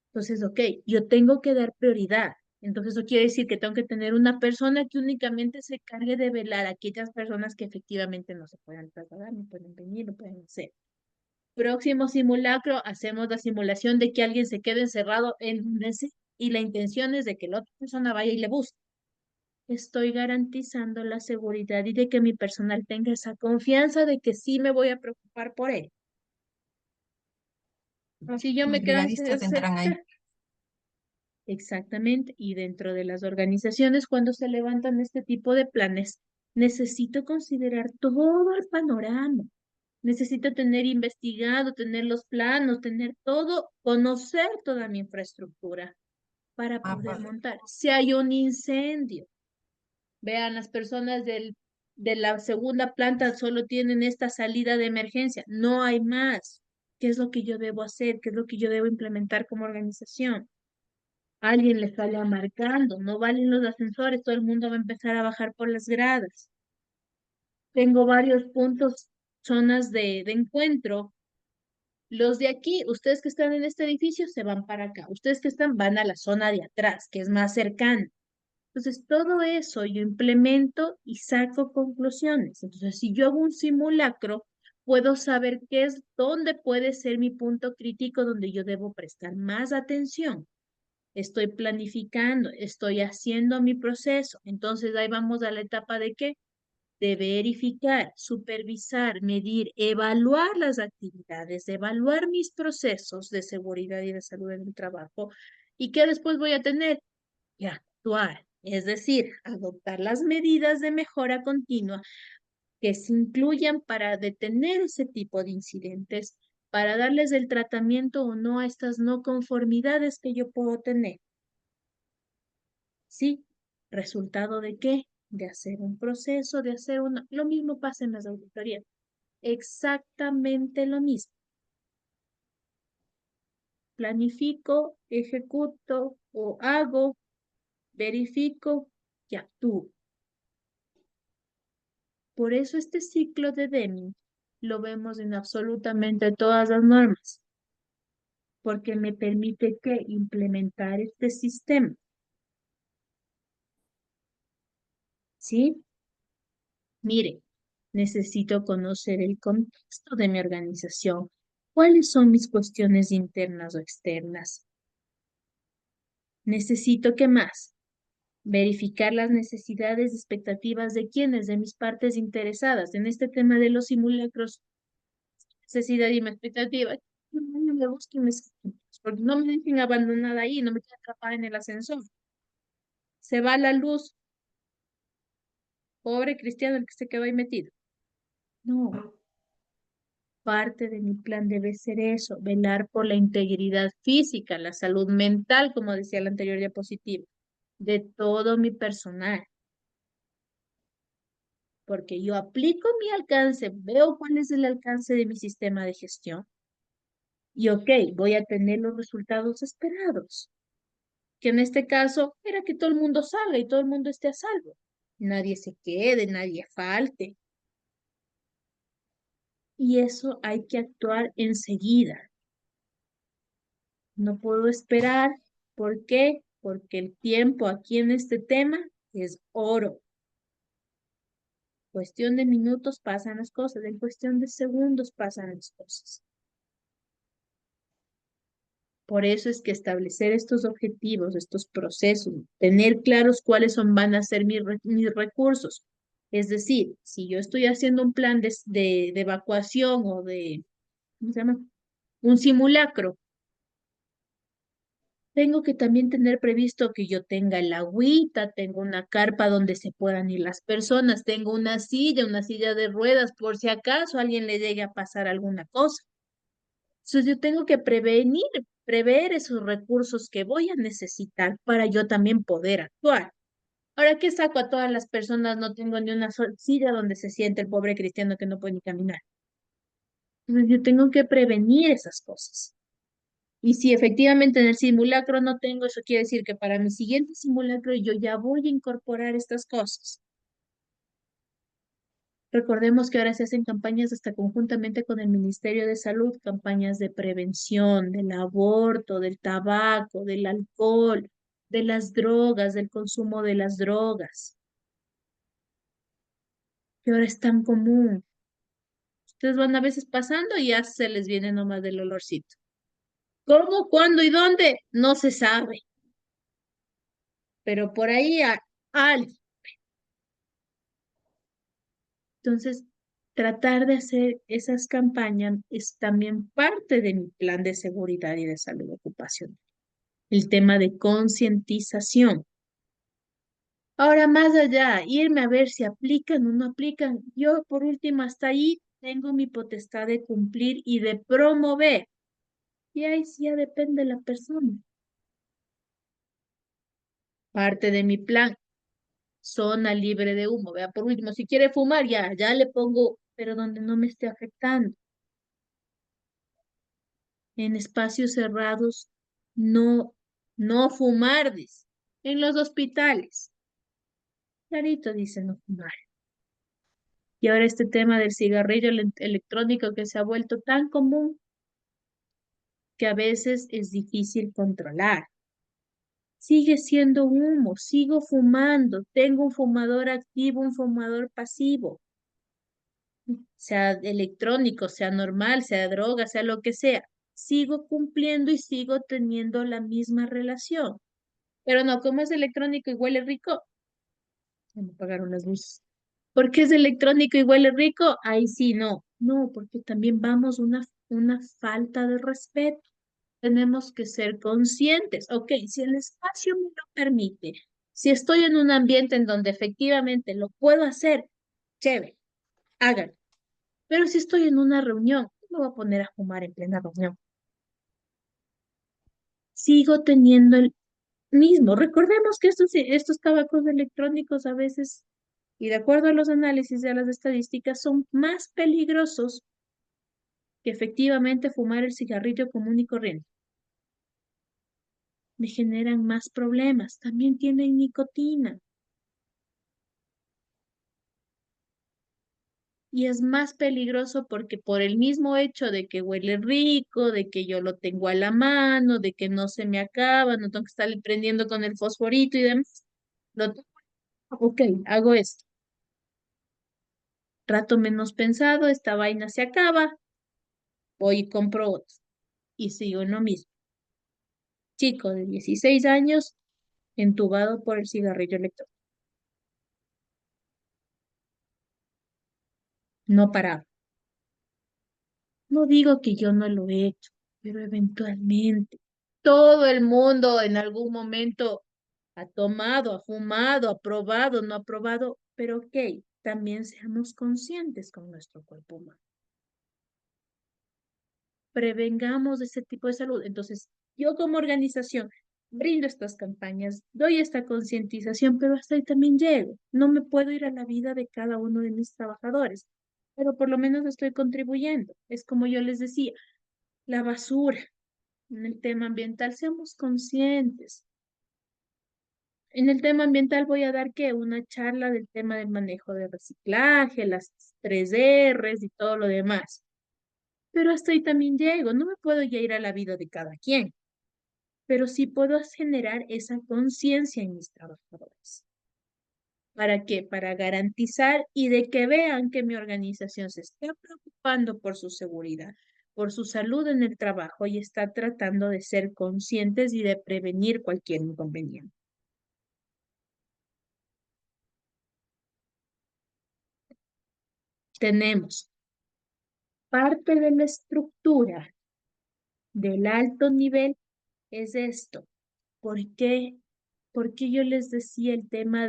Entonces, ok, yo tengo que dar prioridad. Entonces eso quiere decir que tengo que tener una persona que únicamente se cargue de velar a aquellas personas que efectivamente no se puedan trasladar, no pueden venir, no pueden hacer. Próximo simulacro, hacemos la simulación de que alguien se quede encerrado en ese y la intención es de que la otra persona vaya y le busque. Estoy garantizando la seguridad y de que mi personal tenga esa confianza de que sí me voy a preocupar por él. Si yo los me quedo brigadistas entran ahí. Exactamente, y dentro de las organizaciones, cuando se levantan este tipo de planes, necesito considerar todo el panorama. Necesito tener investigado, tener los planos, tener todo, conocer toda mi infraestructura para Ah, poder vale. montar. Si hay un incendio, vean, las personas de la segunda planta solo tienen esta salida de emergencia, no hay más. ¿Qué es lo que yo debo hacer? ¿Qué es lo que yo debo implementar como organización? Alguien le sale marcando, no valen los ascensores, todo el mundo va a empezar a bajar por las gradas. Tengo varios puntos, zonas de encuentro. Los de aquí, ustedes que están en este edificio, se van para acá. Ustedes que están, van a la zona de atrás, que es más cercana. Entonces, todo eso yo implemento y saco conclusiones. Entonces, si yo hago un simulacro, puedo saber qué es, dónde puede ser mi punto crítico donde yo debo prestar más atención. Estoy planificando, estoy haciendo mi proceso. Entonces, ahí vamos a la etapa de qué? De verificar, supervisar, medir, evaluar las actividades, evaluar mis procesos de seguridad y de salud en el trabajo. ¿Y qué después voy a tener? Y actuar, es decir, adoptar las medidas de mejora continua que se incluyan para detener ese tipo de incidentes, para darles el tratamiento o no a estas no conformidades que yo puedo tener. ¿Sí? ¿Resultado de qué? De hacer un proceso, de hacer una... Lo mismo pasa en las auditorías. Exactamente lo mismo. Planifico, ejecuto o hago, verifico y actúo. Por eso este ciclo de Deming lo vemos en absolutamente todas las normas, porque me permite que implementar este sistema. ¿Sí? Mire, necesito conocer el contexto de mi organización. ¿Cuáles son mis cuestiones internas o externas? Necesito, ¿qué más? Verificar las necesidades y expectativas de quienes, de mis partes interesadas. En este tema de los simulacros, necesidad y expectativa, No me busquen mis ejemplos, porque no me dejen abandonada ahí, no me quede atrapada en el ascensor. Se va la luz, pobre cristiano el que se quedó ahí metido. No, parte de mi plan debe ser eso, velar por la integridad física, la salud mental, como decía la anterior diapositiva, de todo mi personal. Porque yo aplico mi alcance, veo cuál es el alcance de mi sistema de gestión y ok, voy a tener los resultados esperados, que en este caso era que todo el mundo salga y todo el mundo esté a salvo. Nadie se quede, nadie falte. Y eso hay que actuar enseguida. No puedo esperar. ¿Por qué? Porque el tiempo aquí en este tema es oro. Cuestión de minutos pasan las cosas, en cuestión de segundos pasan las cosas. Por eso es que establecer estos objetivos, estos procesos, tener claros cuáles van a ser mis recursos. Es decir, si yo estoy haciendo un plan de evacuación o de, ¿cómo se llama? Un simulacro, tengo que también tener previsto que yo tenga el agüita, tengo una carpa donde se puedan ir las personas, tengo una silla de ruedas, por si acaso a alguien le llegue a pasar alguna cosa. Entonces yo tengo que prever esos recursos que voy a necesitar para yo también poder actuar. Ahora, ¿qué saco a todas las personas? No tengo ni una silla donde se siente el pobre cristiano que no puede ni caminar. Entonces yo tengo que prevenir esas cosas. Y si efectivamente en el simulacro no tengo, eso quiere decir que para mi siguiente simulacro yo ya voy a incorporar estas cosas. Recordemos que ahora se hacen campañas hasta conjuntamente con el Ministerio de Salud, campañas de prevención del aborto, del tabaco, del alcohol, de las drogas, del consumo de las drogas, que ahora es tan común. Ustedes van a veces pasando y ya se les viene nomás del olorcito. ¿Cómo, cuándo y dónde? No se sabe, pero por ahí al. Entonces, tratar de hacer esas campañas es también parte de mi plan de seguridad y de salud ocupacional. El tema de concientización. Ahora, más allá, irme a ver si aplican o no aplican. Yo, por último, hasta ahí tengo mi potestad de cumplir y de promover. Y ahí sí ya depende de la persona. Parte de mi plan, zona libre de humo. Vea, por último, si quiere fumar, ya le pongo, pero donde no me esté afectando. En espacios cerrados, no, no fumar, dice. En los hospitales, clarito dice no fumar. Y ahora este tema del cigarrillo electrónico que se ha vuelto tan común que a veces es difícil controlar. Sigue siendo humo, sigo fumando, tengo un fumador activo, un fumador pasivo, sea electrónico, sea normal, sea droga, sea lo que sea. Sigo cumpliendo y sigo teniendo la misma relación. Pero no, como es electrónico y huele rico, se me apagaron las luces. ¿Porque es electrónico y huele rico? Ahí sí, no. No, porque también vamos una falta de respeto. Tenemos que ser conscientes. Ok, si el espacio me lo permite, si estoy en un ambiente en donde efectivamente lo puedo hacer, chévere, háganlo. Pero si estoy en una reunión, no me voy a poner a fumar en plena reunión. Sigo teniendo el mismo. Recordemos que estos tabacos electrónicos a veces, y de acuerdo a los análisis de las estadísticas, son más peligrosos que efectivamente fumar el cigarrillo común y corriente. Me generan más problemas. También tienen nicotina. Y es más peligroso porque por el mismo hecho de que huele rico, de que yo lo tengo a la mano, de que no se me acaba, no tengo que estar prendiendo con el fosforito y demás. Lo tengo. Ok, hago esto. Rato menos pensado, esta vaina se acaba, voy y compro otro. Y sigo en lo mismo. Chico de 16 años, entubado por el cigarrillo electrónico. No paraba. No digo que yo no lo he hecho. pero eventualmente todo el mundo en algún momento ha tomado, ha fumado, ha probado, no ha probado, pero ok, también seamos conscientes con nuestro cuerpo humano. Prevengamos ese tipo de salud. Entonces, yo como organización brindo estas campañas, doy esta concientización, pero hasta ahí también llego. No me puedo ir a la vida de cada uno de mis trabajadores, pero por lo menos estoy contribuyendo. Es como yo les decía, la basura, en el tema ambiental, seamos conscientes. En el tema ambiental voy a dar, ¿qué? Una charla del tema del manejo de reciclaje, las 3 Rs y todo lo demás. Pero hasta ahí también llego. No me puedo ya ir a la vida de cada quien, pero sí puedo generar esa conciencia en mis trabajadores. ¿Para qué? Para garantizar y de que vean que mi organización se está preocupando por su seguridad, por su salud en el trabajo y está tratando de ser conscientes y de prevenir cualquier inconveniente. Tenemos parte de la estructura del alto nivel es esto. ¿Por qué? Porque yo les decía el tema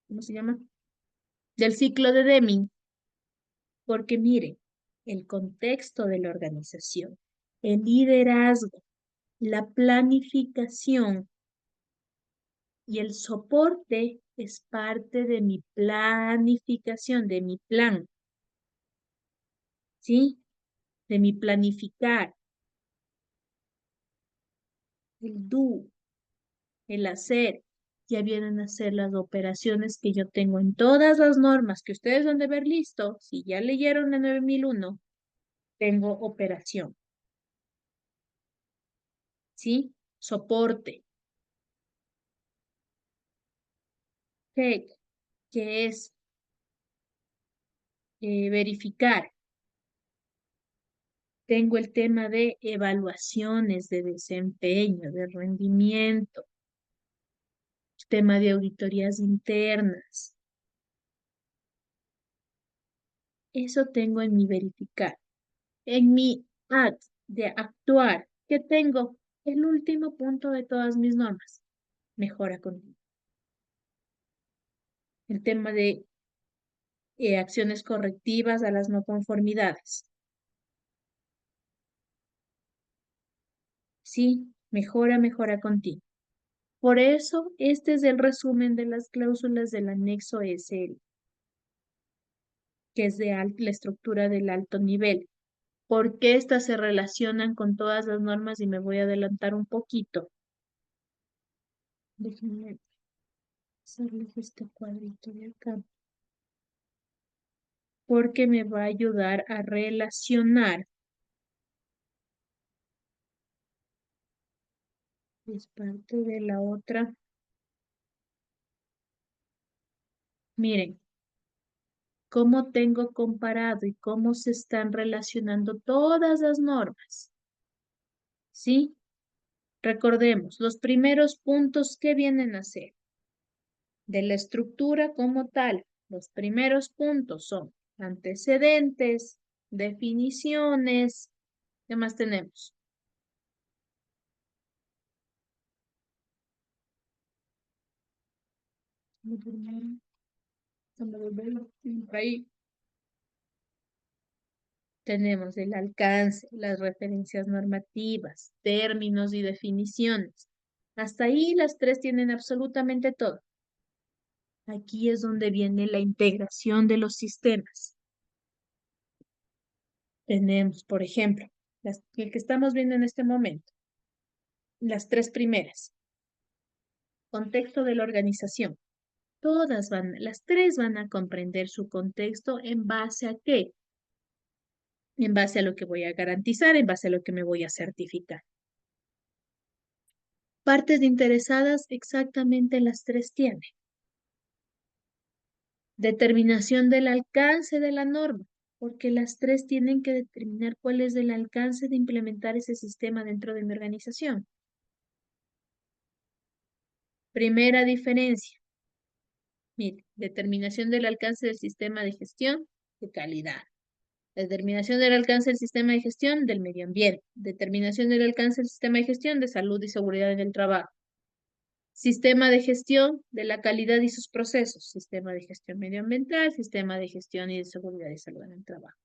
¿cómo se llama? Del ciclo de Deming. Porque mire, el contexto de la organización, el liderazgo, la planificación y el soporte es parte de mi planificación, de mi plan, ¿sí? De mi planificar, el do, el hacer. Ya vienen a ser las operaciones que yo tengo en todas las normas que ustedes han de ver listo. Si ya leyeron la 9001, tengo operación, ¿sí? Soporte. Check, que es verificar. Tengo el tema de evaluaciones de desempeño, de rendimiento, tema de auditorías internas. Eso tengo en mi verificar. En mi act de actuar, que tengo el último punto de todas mis normas, mejora continua. El tema de acciones correctivas a las no conformidades. Sí, mejora continua. Por eso, este es el resumen de las cláusulas del anexo SL, que es de la estructura del alto nivel. ¿Por qué estas se relacionan con todas las normas? Y me voy a adelantar un poquito. Déjenme hacerles este cuadrito de acá. Porque me va a ayudar a relacionar. Es parte de la otra. Miren, cómo tengo comparado y cómo se están relacionando todas las normas. ¿Sí? Recordemos, los primeros puntos que vienen a ser de la estructura como tal. Los primeros puntos son antecedentes, definiciones. ¿Qué más tenemos? Ahí tenemos el alcance, las referencias normativas, términos y definiciones. Hasta ahí las tres tienen absolutamente todo. Aquí es donde viene la integración de los sistemas. Tenemos, por ejemplo, el que estamos viendo en este momento, las tres primeras. Contexto de la organización. Las tres van a comprender su contexto en base a qué, en base a lo que voy a garantizar, en base a lo que me voy a certificar. Partes interesadas, exactamente las tres tienen. Determinación del alcance de la norma, porque las tres tienen que determinar cuál es el alcance de implementar ese sistema dentro de mi organización. Primera diferencia. Mire, determinación del alcance del sistema de gestión de calidad. Determinación del alcance del sistema de gestión del medio ambiente. Determinación del alcance del sistema de gestión de salud y seguridad en el trabajo. Sistema de gestión de la calidad y sus procesos. Sistema de gestión medioambiental, sistema de gestión y de seguridad y salud en el trabajo.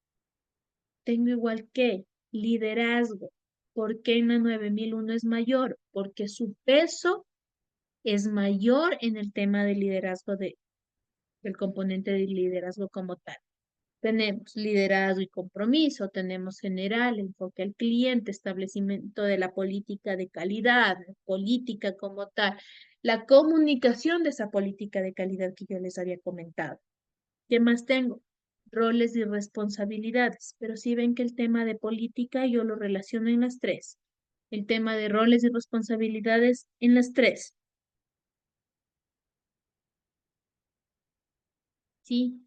Tengo igual que liderazgo. ¿Por qué en la 9001 es mayor? Porque su peso es mayor en el tema del liderazgo del componente de liderazgo como tal. Tenemos liderazgo y compromiso, tenemos general, enfoque al cliente, establecimiento de la política de calidad, política como tal, la comunicación de esa política de calidad que yo les había comentado. ¿Qué más tengo? Roles y responsabilidades, pero si ven que el tema de política yo lo relaciono en las tres. El tema de roles y responsabilidades en las tres. Sí,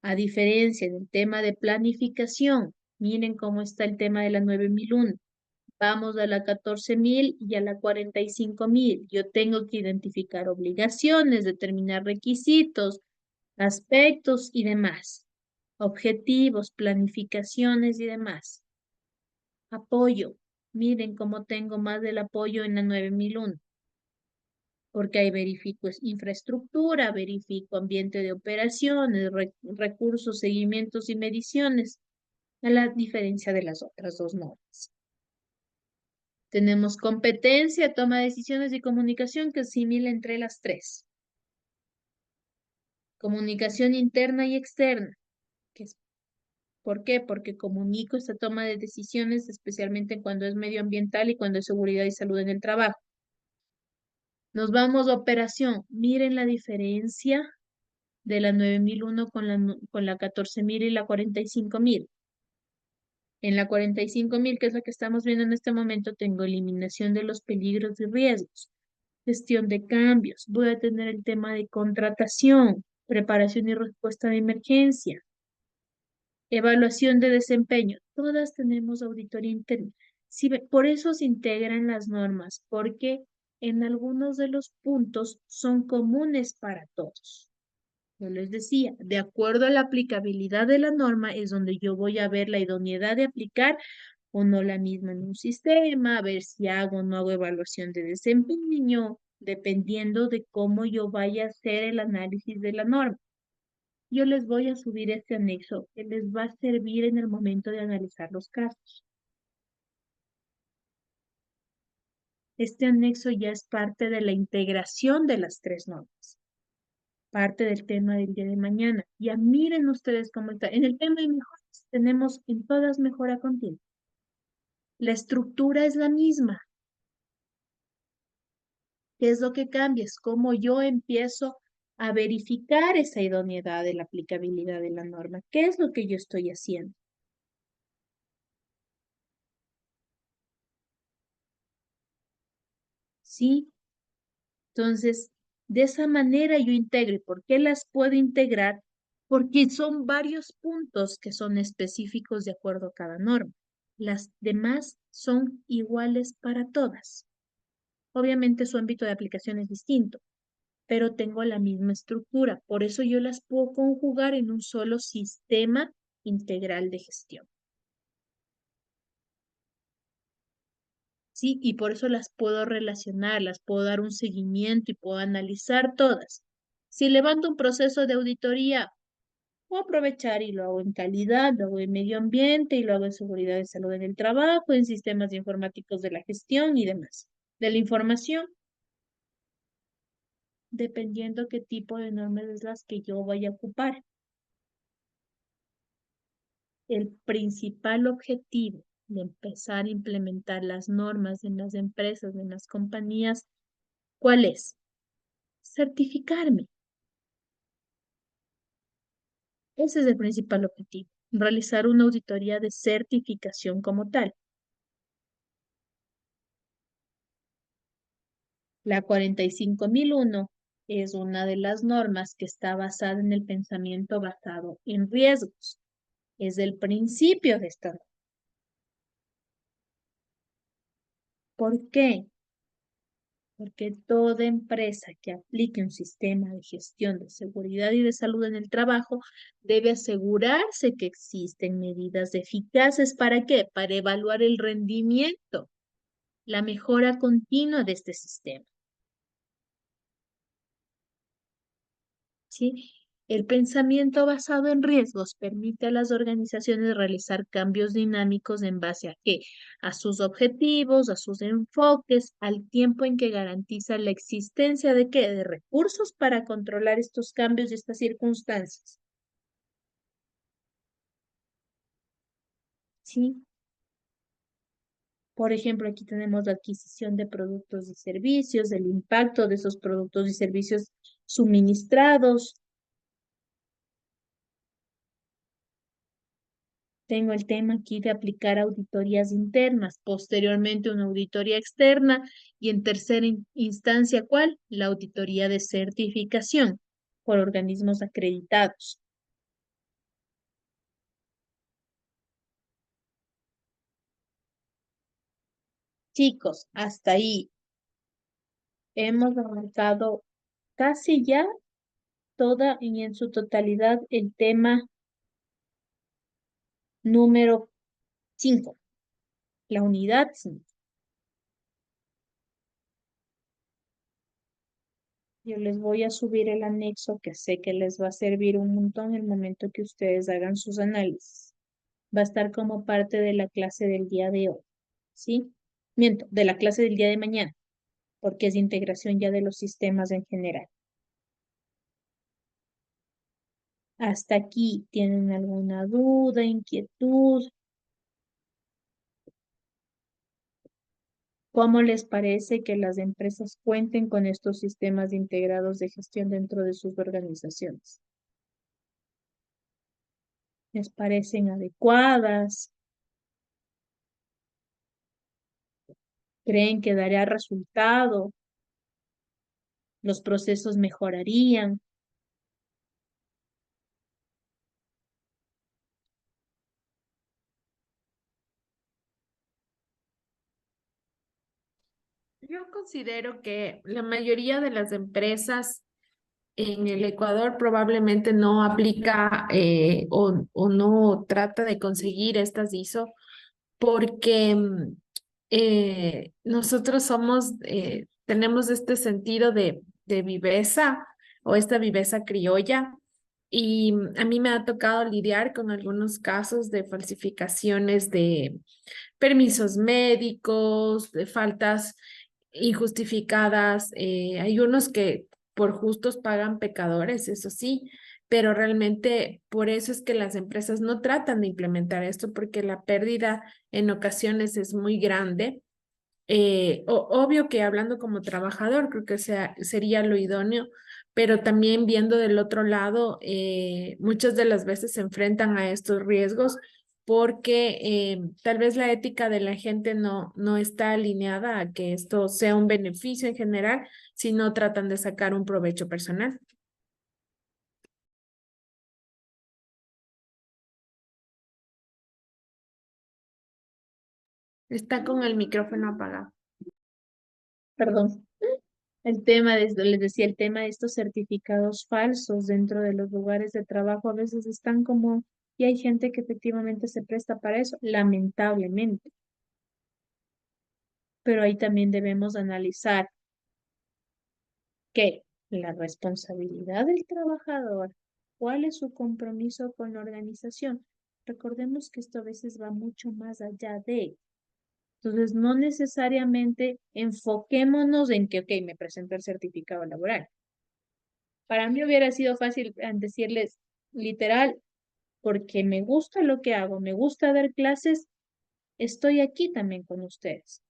a diferencia del tema de planificación, miren cómo está el tema de la 9001. Vamos a la 14.000 y a la 45.000. Yo tengo que identificar obligaciones, determinar requisitos, aspectos y demás. Objetivos, planificaciones y demás. Apoyo. Miren cómo tengo más del apoyo en la 9001. Porque ahí verifico infraestructura, verifico ambiente de operaciones, recursos, seguimientos y mediciones, a la diferencia de las otras dos normas. Tenemos competencia, toma de decisiones y comunicación que asimila entre las tres. Comunicación interna y externa. ¿Por qué? Porque comunico esta toma de decisiones, especialmente cuando es medioambiental y cuando es seguridad y salud en el trabajo. Nos vamos a operación. Miren la diferencia de la 9001 con la 14.000 y la 45.000. En la 45.000, que es la que estamos viendo en este momento, tengo eliminación de los peligros y riesgos, gestión de cambios, voy a tener el tema de contratación, preparación y respuesta de emergencia, evaluación de desempeño. Todas tenemos auditoría interna. Por eso se integran las normas, porque en algunos de los puntos son comunes para todos. Yo les decía, de acuerdo a la aplicabilidad de la norma es donde yo voy a ver la idoneidad de aplicar o no la misma en un sistema, a ver si hago o no hago evaluación de desempeño, dependiendo de cómo yo vaya a hacer el análisis de la norma. Yo les voy a subir este anexo que les va a servir en el momento de analizar los casos. Este anexo ya es parte de la integración de las tres normas. Parte del tema del día de mañana. Ya miren ustedes cómo está. En el tema de mejoras tenemos en todas mejora continua. La estructura es la misma. ¿Qué es lo que cambia? Es cómo yo empiezo a verificar esa idoneidad de la aplicabilidad de la norma. ¿Qué es lo que yo estoy haciendo? ¿Sí? Entonces, de esa manera yo integro. ¿Y por qué las puedo integrar? Porque son varios puntos que son específicos de acuerdo a cada norma. Las demás son iguales para todas. Obviamente su ámbito de aplicación es distinto, pero tengo la misma estructura. Por eso yo las puedo conjugar en un solo sistema integral de gestión. ¿Sí? Y por eso las puedo relacionar, las puedo dar un seguimiento y puedo analizar todas. Si levanto un proceso de auditoría, puedo aprovechar y lo hago en calidad, lo hago en medio ambiente y lo hago en seguridad y salud en el trabajo, en sistemas informáticos de la gestión y demás. De la información, dependiendo qué tipo de normas es las que yo vaya a ocupar. El principal objetivo de empezar a implementar las normas en las empresas, en las compañías, ¿cuál es? Certificarme. Ese es el principal objetivo, realizar una auditoría de certificación como tal. La 45.001 es una de las normas que está basada en el pensamiento basado en riesgos. Es el principio de esta norma. ¿Por qué? porque toda empresa que aplique un sistema de gestión de seguridad y de salud en el trabajo debe asegurarse que existen medidas eficaces. ¿Para qué? Para evaluar el rendimiento, la mejora continua de este sistema. ¿Sí? El pensamiento basado en riesgos permite a las organizaciones realizar cambios dinámicos en base a qué? A sus objetivos, a sus enfoques, al tiempo en que garantiza la existencia de qué? De recursos para controlar estos cambios y estas circunstancias. ¿Sí? Por ejemplo, aquí tenemos la adquisición de productos y servicios, el impacto de esos productos y servicios suministrados. Tengo el tema aquí de aplicar auditorías internas, posteriormente una auditoría externa y en tercera instancia, ¿cuál? La auditoría de certificación por organismos acreditados. Chicos, hasta ahí hemos abarcado casi ya toda y en su totalidad el tema número 5, la unidad 5. Yo les voy a subir el anexo que sé que les va a servir un montón el momento que ustedes hagan sus análisis. Va a estar como parte de la clase del día de hoy, ¿sí? Miento, de la clase del día de mañana, porque es integración ya de los sistemas en general. ¿Hasta aquí tienen alguna duda, inquietud? ¿Cómo les parece que las empresas cuenten con estos sistemas integrados de gestión dentro de sus organizaciones? ¿Les parecen adecuadas? ¿Creen que daría resultado? ¿Los procesos mejorarían? Yo considero que la mayoría de las empresas en el Ecuador probablemente no aplica o no trata de conseguir estas ISO porque nosotros tenemos este sentido de viveza o esta viveza criolla y a mí me ha tocado lidiar con algunos casos de falsificaciones de permisos médicos, de faltas injustificadas. Hay unos que por justos pagan pecadores, eso sí, pero realmente por eso es que las empresas no tratan de implementar esto porque la pérdida en ocasiones es muy grande. Obvio que hablando como trabajador, creo que sería lo idóneo, pero también viendo del otro lado, muchas de las veces se enfrentan a estos riesgos porque tal vez la ética de la gente no está alineada a que esto sea un beneficio en general, sino tratan de sacar un provecho personal. Está con el micrófono apagado. Perdón. El tema les decía, el tema de estos certificados falsos dentro de los lugares de trabajo a veces están como, y hay gente que efectivamente se presta para eso, lamentablemente. Pero ahí también debemos analizar que la responsabilidad del trabajador, cuál es su compromiso con la organización. Recordemos que esto a veces va mucho más allá de. Entonces, no necesariamente enfoquémonos en que, ok, me presento el certificado laboral. Para mí hubiera sido fácil decirles literal, porque me gusta lo que hago, me gusta dar clases, estoy aquí también con ustedes.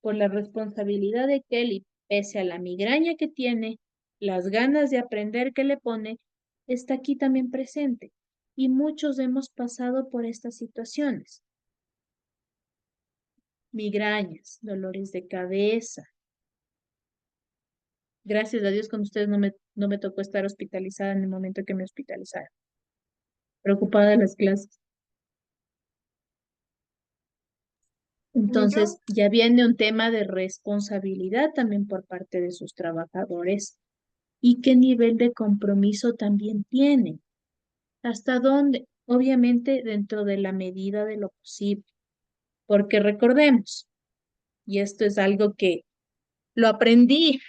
Por la responsabilidad de Kelly, pese a la migraña que tiene, las ganas de aprender que le pone, está aquí también presente. Y muchos hemos pasado por estas situaciones. Migrañas, dolores de cabeza. Gracias a Dios con ustedes no me tocó estar hospitalizada en el momento que me hospitalizaron. Preocupada de las clases. Entonces, ya viene un tema de responsabilidad también por parte de sus trabajadores y qué nivel de compromiso también tienen. ¿Hasta dónde? Obviamente dentro de la medida de lo posible, porque recordemos, y esto es algo que lo aprendí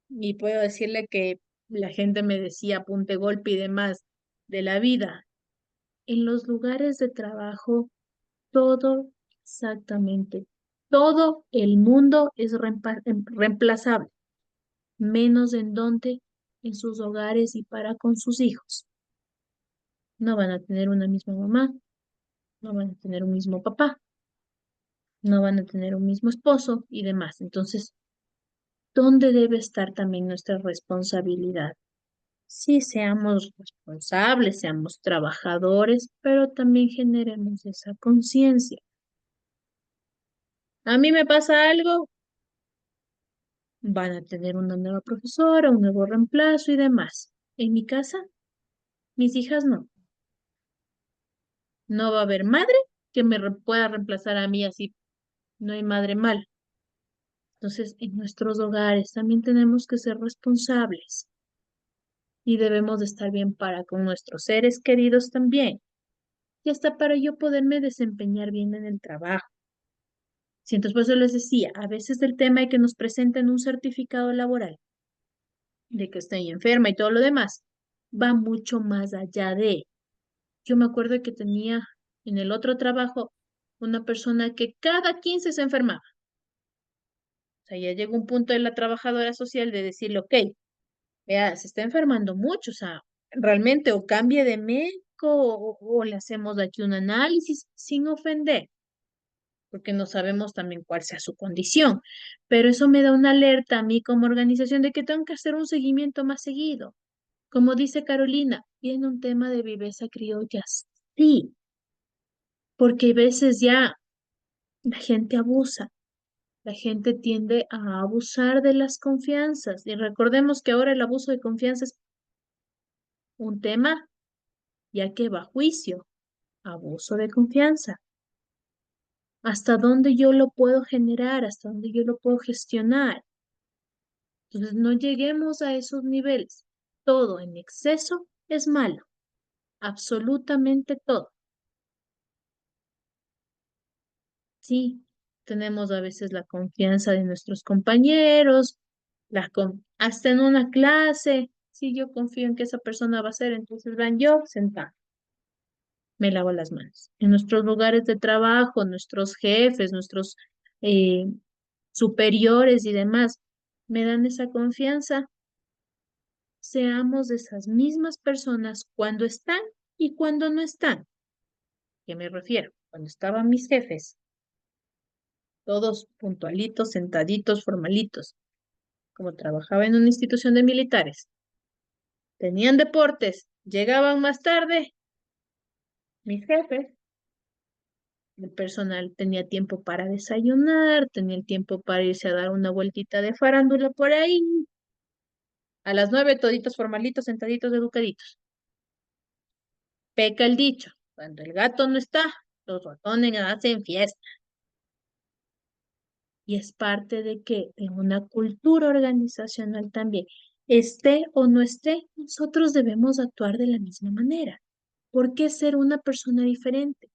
y puedo decirle que la gente me decía apunte golpe y demás de la vida. En los lugares de trabajo, todo, exactamente, todo el mundo es reemplazable, menos en donde, en sus hogares y para con sus hijos. No van a tener una misma mamá, no van a tener un mismo papá, no van a tener un mismo esposo y demás. Entonces, ¿dónde debe estar también nuestra responsabilidad? Sí, seamos responsables, seamos trabajadores, pero también generemos esa conciencia. A mí me pasa algo, van a tener una nueva profesora, un nuevo reemplazo y demás. En mi casa, mis hijas no. No va a haber madre que pueda reemplazar a mí así. No hay madre mal. Entonces, en nuestros hogares también tenemos que ser responsables y debemos de estar bien para con nuestros seres queridos también. Y hasta para yo poderme desempeñar bien en el trabajo. Si entonces, por eso les decía, a veces el tema de que nos presenten un certificado laboral, de que estoy enferma y todo lo demás, va mucho más allá de. Yo me acuerdo que tenía en el otro trabajo una persona que cada 15 se enfermaba. O sea, ya llegó un punto de la trabajadora social de decirle, ok, vea, se está enfermando mucho, o sea, realmente o cambie de médico o le hacemos aquí un análisis sin ofender, porque no sabemos también cuál sea su condición. Pero eso me da una alerta a mí como organización de que tengo que hacer un seguimiento más seguido. Como dice Carolina, viene un tema de viveza criolla, sí, porque a veces ya la gente abusa. La gente tiende a abusar de las confianzas y recordemos que ahora el abuso de confianza es un tema ya que va a juicio, abuso de confianza. ¿Hasta dónde yo lo puedo generar? ¿Hasta dónde yo lo puedo gestionar? Entonces no lleguemos a esos niveles. Todo en exceso es malo, absolutamente todo. Sí, tenemos a veces la confianza de nuestros compañeros, hasta en una clase. Si yo confío en que esa persona va a ser, entonces van yo sentada, me lavo las manos. En nuestros lugares de trabajo, nuestros jefes, nuestros eh, superiores y demás, me dan esa confianza. Seamos de esas mismas personas cuando están y cuando no están. ¿Qué me refiero? Cuando estaban mis jefes, todos puntualitos, sentaditos, formalitos, como trabajaba en una institución de militares, tenían deportes, llegaban más tarde, mis jefes, el personal tenía tiempo para desayunar, tenía el tiempo para irse a dar una vueltita de farándula por ahí. A las 9, toditos formalitos, sentaditos, educaditos. Peca el dicho, cuando el gato no está, los ratones hacen fiesta. Y es parte de que en una cultura organizacional también, esté o no esté, nosotros debemos actuar de la misma manera. ¿Por qué ser una persona diferente?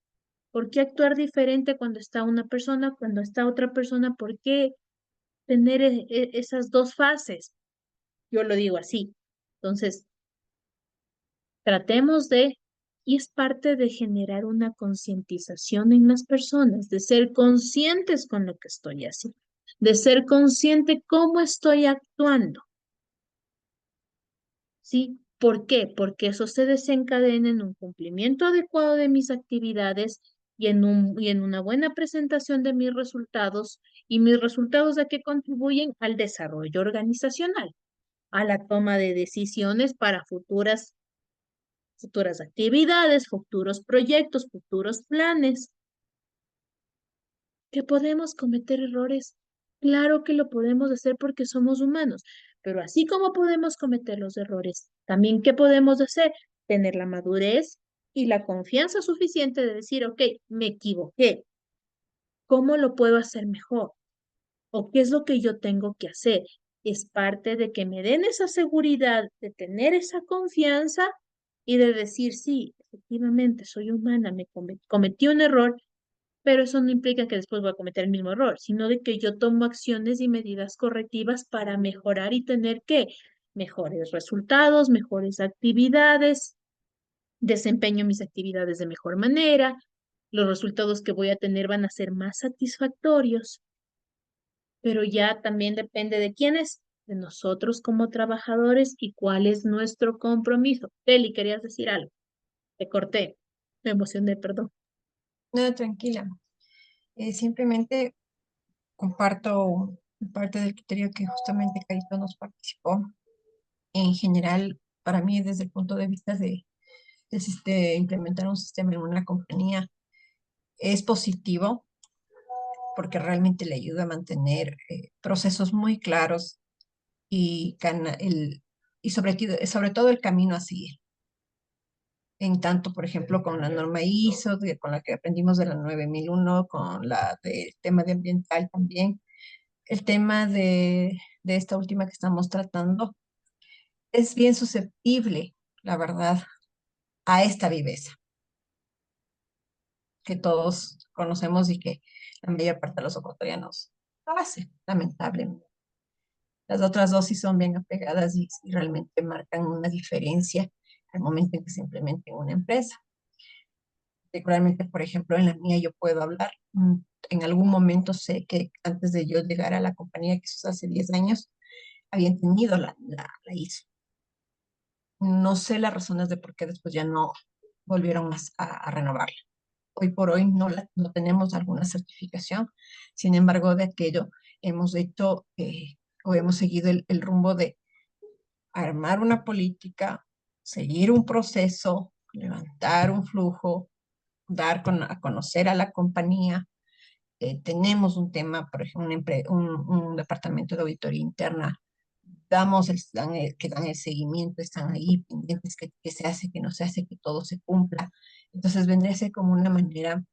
¿Por qué actuar diferente cuando está una persona, cuando está otra persona? ¿Por qué tener esas dos fases? Yo lo digo así. Entonces, tratemos de, y es parte de generar una concientización en las personas, de ser conscientes con lo que estoy haciendo, de ser consciente cómo estoy actuando. ¿Sí? ¿Por qué? Porque eso se desencadena en un cumplimiento adecuado de mis actividades y en una buena presentación de mis resultados. ¿Y mis resultados a qué contribuyen? Al desarrollo organizacional, a la toma de decisiones para futuras actividades, futuros proyectos, futuros planes. ¿Que podemos cometer errores? Claro que lo podemos hacer porque somos humanos, pero así como podemos cometer los errores, también ¿qué podemos hacer? Tener la madurez y la confianza suficiente de decir, ok, me equivoqué. ¿cómo lo puedo hacer mejor? ¿O qué es lo que yo tengo que hacer? Es parte de que me den esa seguridad, de tener esa confianza y de decir, sí, efectivamente, soy humana, cometí un error, pero eso no implica que después voy a cometer el mismo error, sino de que yo tomo acciones y medidas correctivas para mejorar y tener que mejores resultados, mejores actividades, desempeño mis actividades de mejor manera, los resultados que voy a tener van a ser más satisfactorios, pero ya también depende de quiénes, de nosotros como trabajadores y cuál es nuestro compromiso. Feli, querías decir algo. Te corté, me emocioné, perdón. No, tranquila. Simplemente comparto parte del criterio que justamente Carito nos participó. En general, para mí, desde el punto de vista de implementar un sistema en una compañía, es positivo porque realmente le ayuda a mantener procesos muy claros y sobre todo el camino a seguir. En tanto, por ejemplo, con la norma ISO, con la que aprendimos de la 9001, con la del tema de ambiental también, el tema de esta última que estamos tratando es bien susceptible, la verdad, a esta viveza que todos conocemos y que la mayor parte de los ecuatorianos lo hace, lamentablemente. Las otras dos sí son bien apegadas y realmente marcan una diferencia al momento en que se implementa en una empresa. Particularmente, por ejemplo, en la mía yo puedo hablar. En algún momento sé que antes de yo llegar a la compañía, que eso es hace 10 años, habían tenido la ISO. No sé las razones de por qué después ya no volvieron más a renovarla. Hoy por hoy no tenemos alguna certificación. Sin embargo, de aquello hemos hecho o hemos seguido el rumbo de armar una política, seguir un proceso, levantar un flujo, a conocer a la compañía. Tenemos un tema, por ejemplo, un departamento de auditoría interna, que dan el seguimiento, están ahí pendientes, que se hace, que no se hace, que todo se cumpla. Entonces vendría a ser como una manera,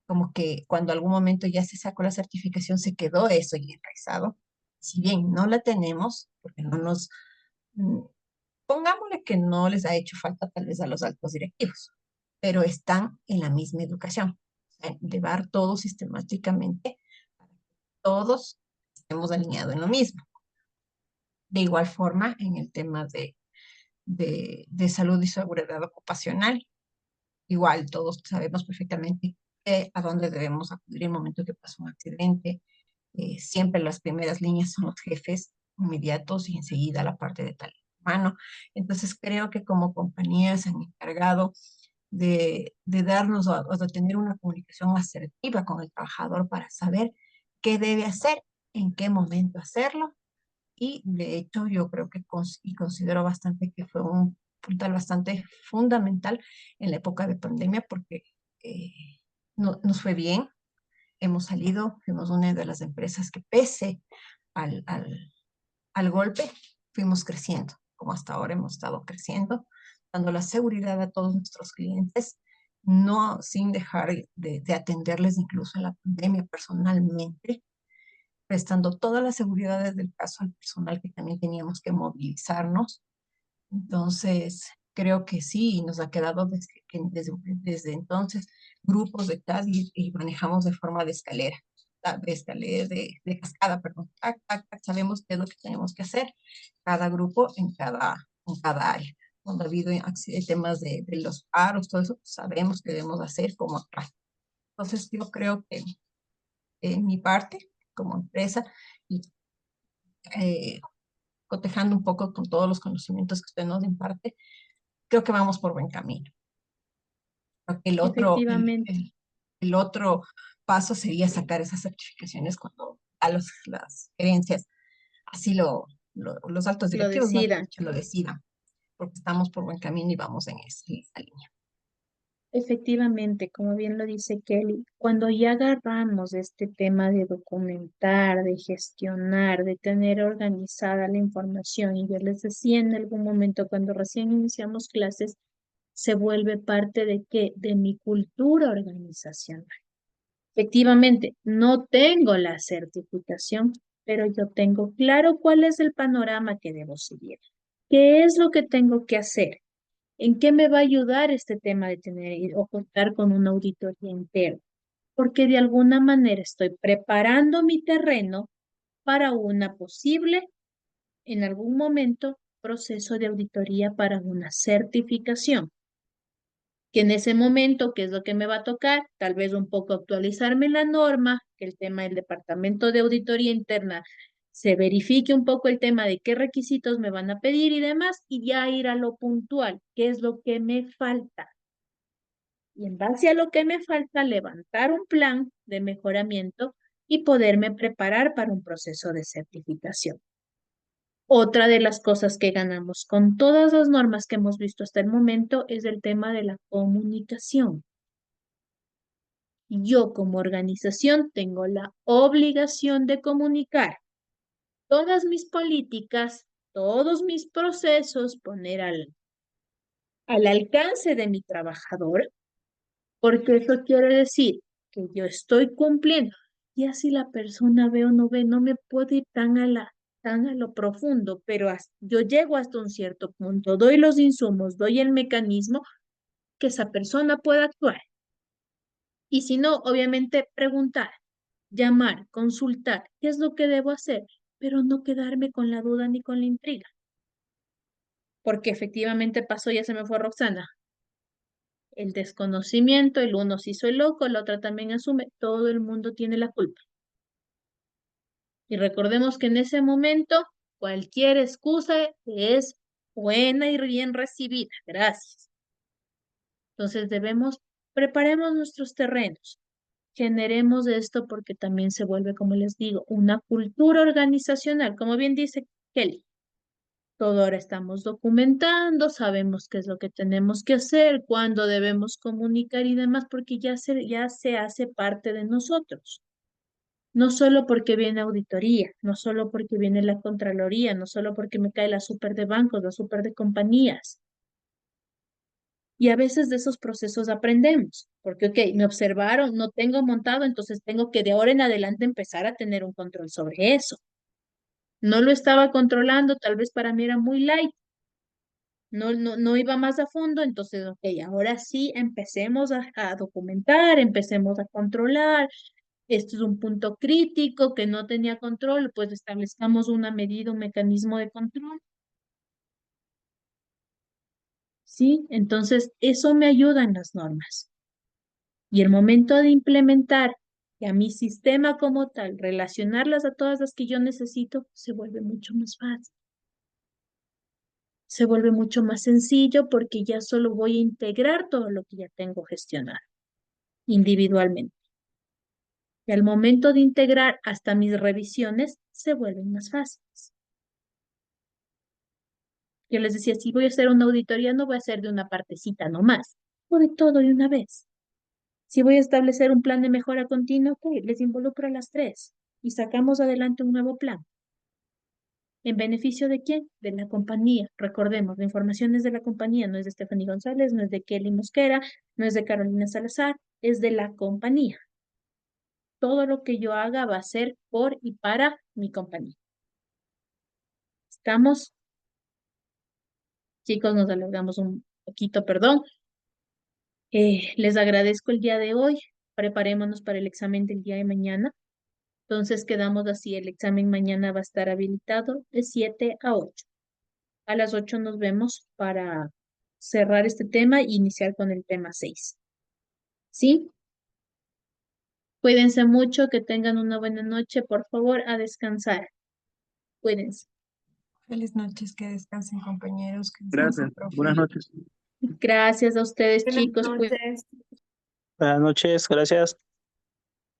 como que cuando algún momento ya se sacó la certificación, se quedó eso y enraizado. Si bien no la tenemos, porque no nos, mm, pongámosle que no les ha hecho falta tal vez a los altos directivos, pero están en la misma educación. O sea, llevar todo sistemáticamente, todos estemos alineados en lo mismo. De igual forma, en el tema de salud y seguridad ocupacional, igual todos sabemos perfectamente a dónde debemos acudir en el momento que pasa un accidente. Siempre las primeras líneas son los jefes inmediatos y enseguida la parte de talento humano. Entonces creo que como compañías se han encargado de darnos o de tener una comunicación asertiva con el trabajador para saber qué debe hacer, en qué momento hacerlo. Y de hecho yo creo que y considero bastante que fue un puntal bastante fundamental en la época de pandemia porque eh, nos fue bien, hemos salido, fuimos una de las empresas que pese al, al, al golpe, fuimos creciendo, como hasta ahora hemos estado creciendo, dando la seguridad a todos nuestros clientes, no sin dejar de atenderles incluso en la pandemia personalmente, prestando todas las seguridades del caso al personal que también teníamos que movilizarnos. Entonces, creo que sí, nos ha quedado desde entonces grupos de tal y manejamos de forma de escalera, de cascada, perdón. Tac, tac, tac, sabemos qué es lo que tenemos que hacer, cada grupo en cada área. Cuando ha habido temas de los paros, todo eso, pues sabemos qué debemos hacer, cómo actuar. Entonces, yo creo que en mi parte, como empresa, y eh, cotejando un poco con todos los conocimientos que usted nos imparte, creo que vamos por buen camino. Creo que Efectivamente, el otro paso sería sacar esas certificaciones cuando las gerencias así los altos lo directivos, más bien decidan. dicho, lo decidan, porque estamos por buen camino y vamos en esa línea. Efectivamente, como bien lo dice Kelly, cuando ya agarramos este tema de documentar, de gestionar, de tener organizada la información, y yo les decía en algún momento cuando recién iniciamos clases, se vuelve parte de qué, de mi cultura organizacional. Efectivamente, no tengo la certificación, pero yo tengo claro cuál es el panorama que debo seguir. ¿Qué es lo que tengo que hacer? ¿En qué me va a ayudar este tema de tener o contar con una auditoría interna? Porque de alguna manera estoy preparando mi terreno para una posible, en algún momento, proceso de auditoría para una certificación. Que en ese momento, ¿qué es lo que me va a tocar? Tal vez un poco actualizarme la norma, que el tema del Departamento de Auditoría Interna se verifique un poco el tema de qué requisitos me van a pedir y demás, y ya ir a lo puntual, qué es lo que me falta. Y en base a lo que me falta, levantar un plan de mejoramiento y poderme preparar para un proceso de certificación. Otra de las cosas que ganamos con todas las normas que hemos visto hasta el momento es el tema de la comunicación. Yo como organización tengo la obligación de comunicar todas mis políticas, todos mis procesos, poner al alcance de mi trabajador, porque eso quiere decir que yo estoy cumpliendo. Y así la persona ve o no ve, no me puedo ir tan a lo profundo, pero yo llego hasta un cierto punto, doy los insumos, doy el mecanismo que esa persona pueda actuar. Y si no, obviamente preguntar, llamar, consultar, qué es lo que debo hacer, pero no quedarme con la duda ni con la intriga. Porque efectivamente pasó, ya se me fue Roxana. El desconocimiento, el uno se hizo el loco, la otra también asume, todo el mundo tiene la culpa. Y recordemos que en ese momento cualquier excusa es buena y bien recibida. Gracias. Entonces preparemos nuestros terrenos, generemos esto porque también se vuelve, como les digo, una cultura organizacional. Como bien dice Kelly, todo ahora estamos documentando, sabemos qué es lo que tenemos que hacer, cuándo debemos comunicar y demás, porque ya se hace parte de nosotros. No solo porque viene auditoría, no solo porque viene la Contraloría, no solo porque me cae la super de bancos, la super de compañías. Y a veces de esos procesos aprendemos, porque, ok, me observaron, no tengo montado, entonces tengo que de ahora en adelante empezar a tener un control sobre eso. No lo estaba controlando, tal vez para mí era muy light, no iba más a fondo, entonces, ok, ahora sí empecemos a documentar, empecemos a controlar. Esto es un punto crítico que no tenía control, pues establezcamos una medida, un mecanismo de control. ¿Sí? Entonces, eso me ayuda en las normas. Y el momento de implementar y a mi sistema como tal, relacionarlas a todas las que yo necesito, se vuelve mucho más fácil. Se vuelve mucho más sencillo porque ya solo voy a integrar todo lo que ya tengo gestionado individualmente. Y al momento de integrar hasta mis revisiones, se vuelven más fáciles. Yo les decía, si voy a hacer una auditoría, no voy a hacer de una partecita nomás, o de todo de una vez. Si voy a establecer un plan de mejora continua, ok, les involucro a las tres y sacamos adelante un nuevo plan. ¿En beneficio de quién? De la compañía. Recordemos, la información es de la compañía, no es de Stephanie González, no es de Kelly Mosquera, no es de Carolina Salazar, es de la compañía. Todo lo que yo haga va a ser por y para mi compañía. ¿Estamos? Chicos, nos alargamos un poquito, perdón. Les agradezco el día de hoy. Preparémonos para el examen del día de mañana. Entonces quedamos así. El examen mañana va a estar habilitado de 7 a 8. A las 8 nos vemos para cerrar este tema e iniciar con el tema 6. ¿Sí? Cuídense mucho, que tengan una buena noche. Por favor, a descansar. Cuídense. Feliz noches, que descansen compañeros, que Gracias. descansen, profe. Buenas noches. Gracias a ustedes, Buenas chicos. noches. Buenas noches, gracias.